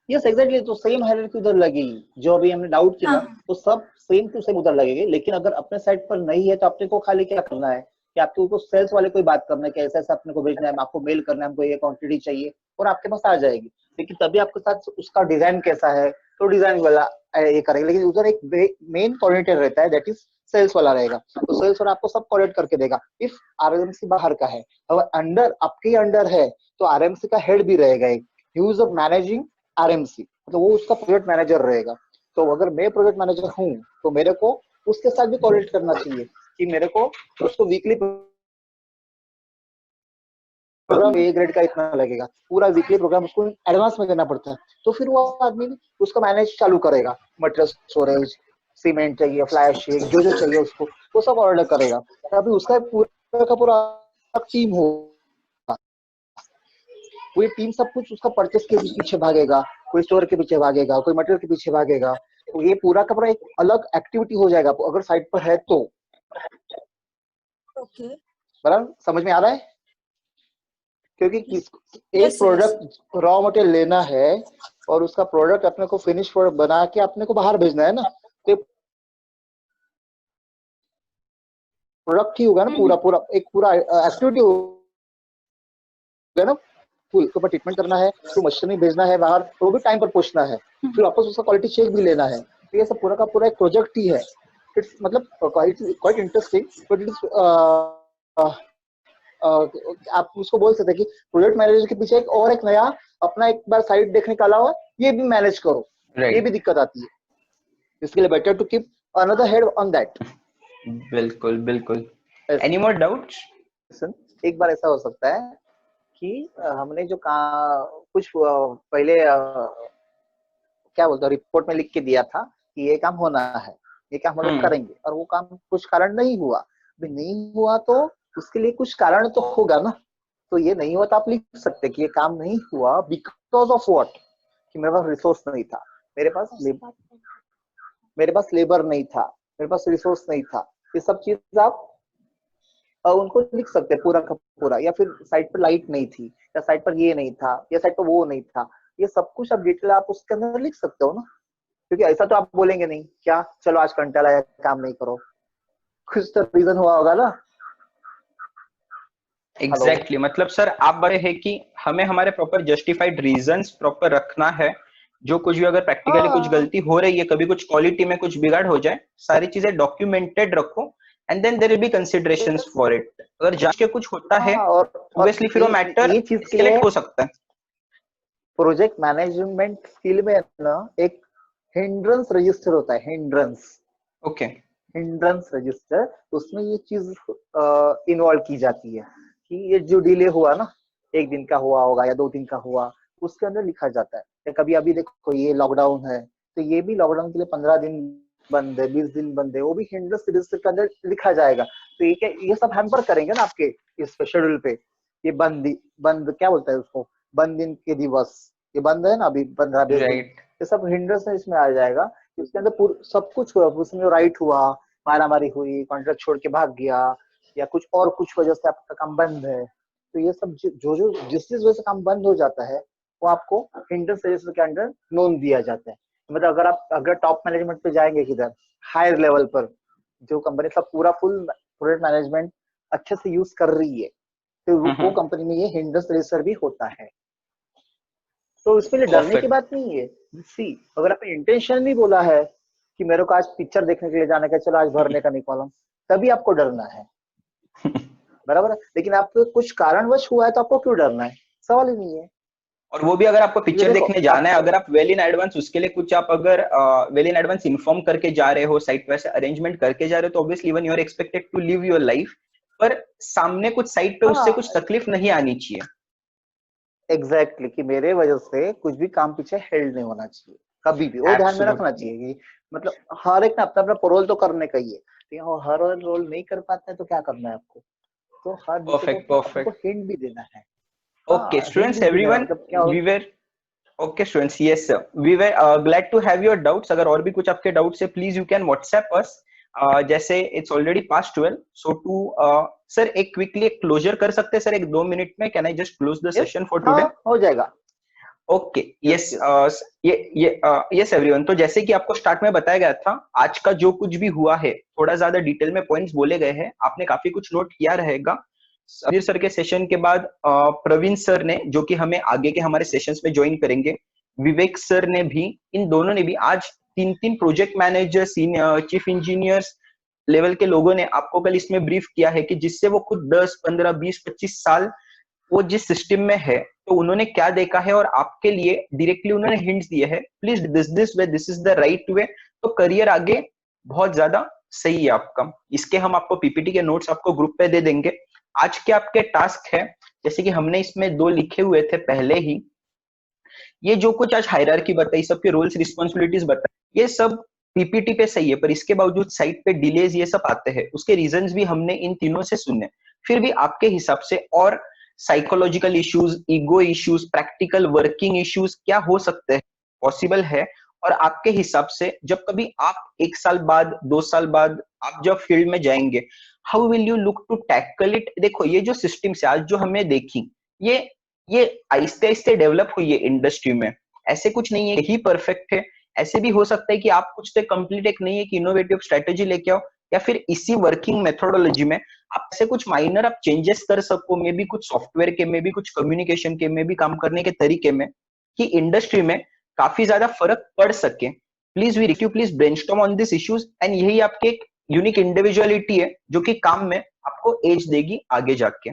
Speaker 4: यस एग्जैक्टली, तो सेम हायरार्की उधर लगेगी जो अभी हमने डाउट किया ना,
Speaker 5: हाँ।
Speaker 4: तो सब सेम टू सेम उधर लगेगी। लेकिन अगर अपने साइड पर नहीं है तो अपने को खाली क्या करना है कि आपको को सेल्स वाले को ही बात करना है कि ऐसा ऐसा अपने को भेजना है, आपको मेल करना है, हमको ये क्वांटिटी चाहिए और आपके पास आ जाएगी। लेकिन तभी आपके साथ उसका डिजाइन कैसा है तो डिजाइन वाला ये करेगा, लेकिन उधर एक मेन कोऑर्डिनेटर रहता है दैट इज सेल्स वाला रहेगा, तो सेल्स वाला आपको सब कोऑर्डिनेट करके देगा। इफ आरएमसी बाहर का है, अगर अंडर आपके अंडर है तो आरएमसी का हेड भी रहेगा एक, यूज ऑफ मैनेजिंग आरएमसी, मतलब वो उसका प्रोजेक्ट मैनेजर रहेगा। तो अगर मैं प्रोजेक्ट मैनेजर हूँ तो मेरे को उसके साथ भी कोऑर्डिनेट करना चाहिए कि मेरे को उसको वीकली प्रोग्राम ए ग्रेड का इतना लगेगा, पूरा वीकली प्रोग्राम उसको एडवांस में देना पड़ता है। तो फिर वो आदमी उसका मैनेज चालू करेगा, मटेरियल स्टोरेज, सीमेंट चाहिए, फ्लाई शीट, जो जो चाहिए उसको वो सब ऑर्डर करेगा। अभी उसका पूरा का पूरा टीम होगा, कोई टीम सब कुछ उसका परचेस के पीछे भागेगा, कोई स्टोर के पीछे भागेगा, कोई मटेरियल के पीछे भागेगा, तो ये पूरा का पूरा एक अलग एक्टिविटी हो जाएगा अगर साइट पर है तो।
Speaker 5: ओके,
Speaker 4: बराबर समझ में आ रहा है? क्योंकि एक
Speaker 5: yes.
Speaker 4: प्रोडक्ट रॉ मटेरियल लेना है और उसका प्रोडक्ट अपने को फिनिश प्रोडक्ट बना के अपने को बाहर भेजना है ना, तो प्रोडक्ट ही होगा ना, पूरा पूरा एक पूरा एक्टिविटी होगा ना, फुल के ऊपर ट्रीटमेंट करना है, तो मशीन में भेजना है बाहर, तो वो भी टाइम पर पहुंचना है, फिर वापस उसका क्वालिटी चेक भी लेना है। तो ये सब पूरा का पूरा एक प्रोजेक्ट ही है। इट्स मतलब quite interesting, but it is आप उसको बोल सकते हैं कि प्रोजेक्ट मैनेजर के पीछे एक और एक नया अपना एक बार साइड देखने का अलावा ये भी मैनेज करो, ये भी दिक्कत आती है। इसके लिए better to keep another head on that.
Speaker 1: बिल्कुल बिल्कुल। Any more doubts?
Speaker 4: एक बार ऐसा हो सकता है कि हमने जो कुछ पहले क्या बोलते हैं रिपोर्ट में लिख के दिया था कि ये काम होना है, ये काम हम लोग करेंगे, और वो काम कुछ कारण नहीं हुआ। अभी नहीं हुआ तो उसके लिए कुछ कारण तो होगा ना। तो ये नहीं हुआ तो आप लिख सकते कि ये काम नहीं हुआ बिकॉज ऑफ व्हाट, कि मेरे पास रिसोर्स नहीं था, मेरे पास लेबर नहीं था, मेरे पास रिसोर्स नहीं था। ये सब चीज आप उनको लिख सकते हैं पूरा का पूरा। या फिर साइट पर लाइट नहीं थी, या साइट पर ये नहीं था, या साइट पर वो नहीं था, ये सब कुछ आप डिटेल आप उसके अंदर लिख सकते हो ना। क्योंकि ऐसा तो आप बोलेंगे नहीं क्या चलो आज कंटाला आया काम नहीं करो, कुछ तो रीजन हुआ होगा ना।
Speaker 1: एग्जैक्टली मतलब सर आप बड़े हैं कि हमें हमारे प्रॉपर जस्टिफाइड रीजंस प्रॉपर रखना है। जो कुछ भी अगर प्रैक्टिकली कुछ गलती हो रही है, कभी कुछ क्वालिटी में कुछ बिगाड़ हो जाए, सारी चीजें डॉक्यूमेंटेड रखो and then there will be considerations for it. अगर जांच के कुछ होता है ऑब्वियसली फिर वो मैटर
Speaker 4: ये चीज
Speaker 1: एस्केलेट हो सकता है।
Speaker 4: प्रोजेक्ट मैनेजमेंट स्किल में ना एक हिंड्रेंस रजिस्टर होता है, हिंड्रेंस।
Speaker 1: ओके,
Speaker 4: हिंड्रेंस रजिस्टर, उसमें ये चीज इन्वॉल्व की जाती है कि ये जो डिले हुआ ना, 1 दिन का हुआ होगा या 2 दिन का हुआ, उसके अंदर लिखा जाता है। कभी अभी देखो ये लॉकडाउन है तो ये भी लॉकडाउन के लिए 15 दिन बंद है, 20 दिन बंद है, वो भी हिंड्रेंस रजिस्टर के अंदर लिखा जाएगा। तो ये क्या ये सब हैम्पर करेंगे ना आपके इस शेड्यूल पे। ये बंद क्या बोलता है उसको, बंद दिन के दिवस, ये बंद है ना अभी 15-20 दिन, ये सब हिंड्रेंस में इसमें आ जाएगा। उसके अंदर सब कुछ हुआ, उसमें राइट हुआ, मारामारी हुई, कॉन्ट्रैक्ट छोड़ के भाग गया, या कुछ वजह से आपका काम बंद है, तो ये सब जो जिस वजह से काम बंद हो जाता है वो आपको हिंड्रेंस रजिस्टर के अंदर नोंद दिया जाता है। मतलब अगर टॉप मैनेजमेंट पे जाएंगे किधर हायर लेवल पर, जो कंपनी सब पूरा फुल प्रोजेक्ट मैनेजमेंट अच्छे से यूज कर रही है, तो वो कंपनी में ये हिंड्रेंस रजिस्टर भी होता है। तो इसके लिए डरने की बात नहीं है। सी अगर आपने इंटेंशन भी बोला है कि मेरे को आज पिक्चर देखने के लिए जाने का, चलो आज भरने का नहीं कॉलम, तभी आपको डरना है, बराबर है। लेकिन आपको कुछ कारणवश हुआ है तो आपको क्यों डरना है, सवाल ही नहीं है।
Speaker 1: और वो भी अगर आपको पिक्चर देखने जाना है, अगर आप वेल इन एडवांस उसके लिए कुछ आप अगर वेल इन एडवांस इन्फॉर्म करके जा रहे हो, साइट वैसे अरेंजमेंट करके जा रहे हो, तो obviously even you are expected to live your life, पर सामने कुछ साइट पे उससे कुछ तकलीफ नहीं आनी चाहिए।
Speaker 4: एग्जैक्टली कि मेरे वजह से कुछ भी काम पीछे हेल्ड नहीं होना चाहिए कभी भी, वो ध्यान में रखना चाहिए कि मतलब हर एक ने अपना अपना रोल तो करने का ही है, लेकिन हर रोल नहीं कर पाते हैं तो क्या करना है आपको, तो हर परफेक्ट हिंट भी देना है।
Speaker 1: Okay, students, everyone, we were okay, students. Yes, sir. We were glad to have your doubts. अगर और भी कुछ आपके doubts है, please you can WhatsApp us. जैसे it's already past 12, so to sir एक quickly एक closure कर सकते हैं sir 1-2 मिनट में? Can I just close the session for today?
Speaker 4: हो जाएगा।
Speaker 1: Okay, yes, yes everyone. तो जैसे कि आपको स्टार्ट में बताया गया था, आज का जो कुछ भी हुआ है, थोड़ा ज्यादा डिटेल में पॉइंट्स बोले गए हैं, आपने काफी कुछ नोट किया रहेगा। सुधीर सर के सेशन के बाद प्रवीण सर ने, जो कि हमें आगे के हमारे सेशंस में ज्वाइन करेंगे, विवेक सर ने भी, इन दोनों ने भी आज 3 project manager, chief engineers level के लोगों ने आपको कल इसमें ब्रीफ किया है कि जिससे वो खुद 10, 15, 20, 25 साल वो जिस सिस्टम में है, तो उन्होंने क्या देखा है और आपके लिए डायरेक्टली उन्होंने हिंट्स दिए हैं, please this way, this is the right way, तो करियर आगे बहुत ज्यादा सही है आपका। इसके हम आपको पीपीटी के नोट्स आपको ग्रुप पे दे देंगे। आज के आपके टास्क है, जैसे कि हमने इसमें 2 लिखे हुए थे पहले ही, ये जो कुछ आज हायरार्की बताई, सबके रोल्स रिस्पॉन्सिबिलिटीज बताई, ये सब पीपीटी पे सही है, पर इसके बावजूद साइट पे डिलेज ये सब आते हैं, उसके रीजंस भी हमने इन तीनों से सुने। फिर भी आपके हिसाब से और psychological issues, ego issues, practical working issues क्या हो सकते हैं, पॉसिबल है? और आपके हिसाब से जब कभी आप 1 साल बाद, 2 साल बाद आप जब फील्ड में जाएंगे, how will you look to tackle it? देखो ये जो सिस्टम से आज जो हमने देखी, ये आहिस्ते आहिस्ते डेवलप हुई है इंडस्ट्री में, ऐसे कुछ नहीं है ही परफेक्ट है। ऐसे भी हो सकता है कि आप कुछ तो कंप्लीट एक नहीं है कि इनोवेटिव स्ट्रेटेजी लेके आओ, या फिर इसी वर्किंग मेथोडोलॉजी में आप ऐसे कुछ माइनर आप चेंजेस कर सको, मे बी कुछ सॉफ्टवेयर के, मे बी कुछ कम्युनिकेशन के, मे बी काम करने के तरीके में, कि इंडस्ट्री में काफी ज्यादा फर्क पड़ सके। Please we request, please brainstorm on this issues, and यही आपके एक यूनिक इंडिविजुअलिटी है जो कि काम में आपको एज देगी आगे जाके।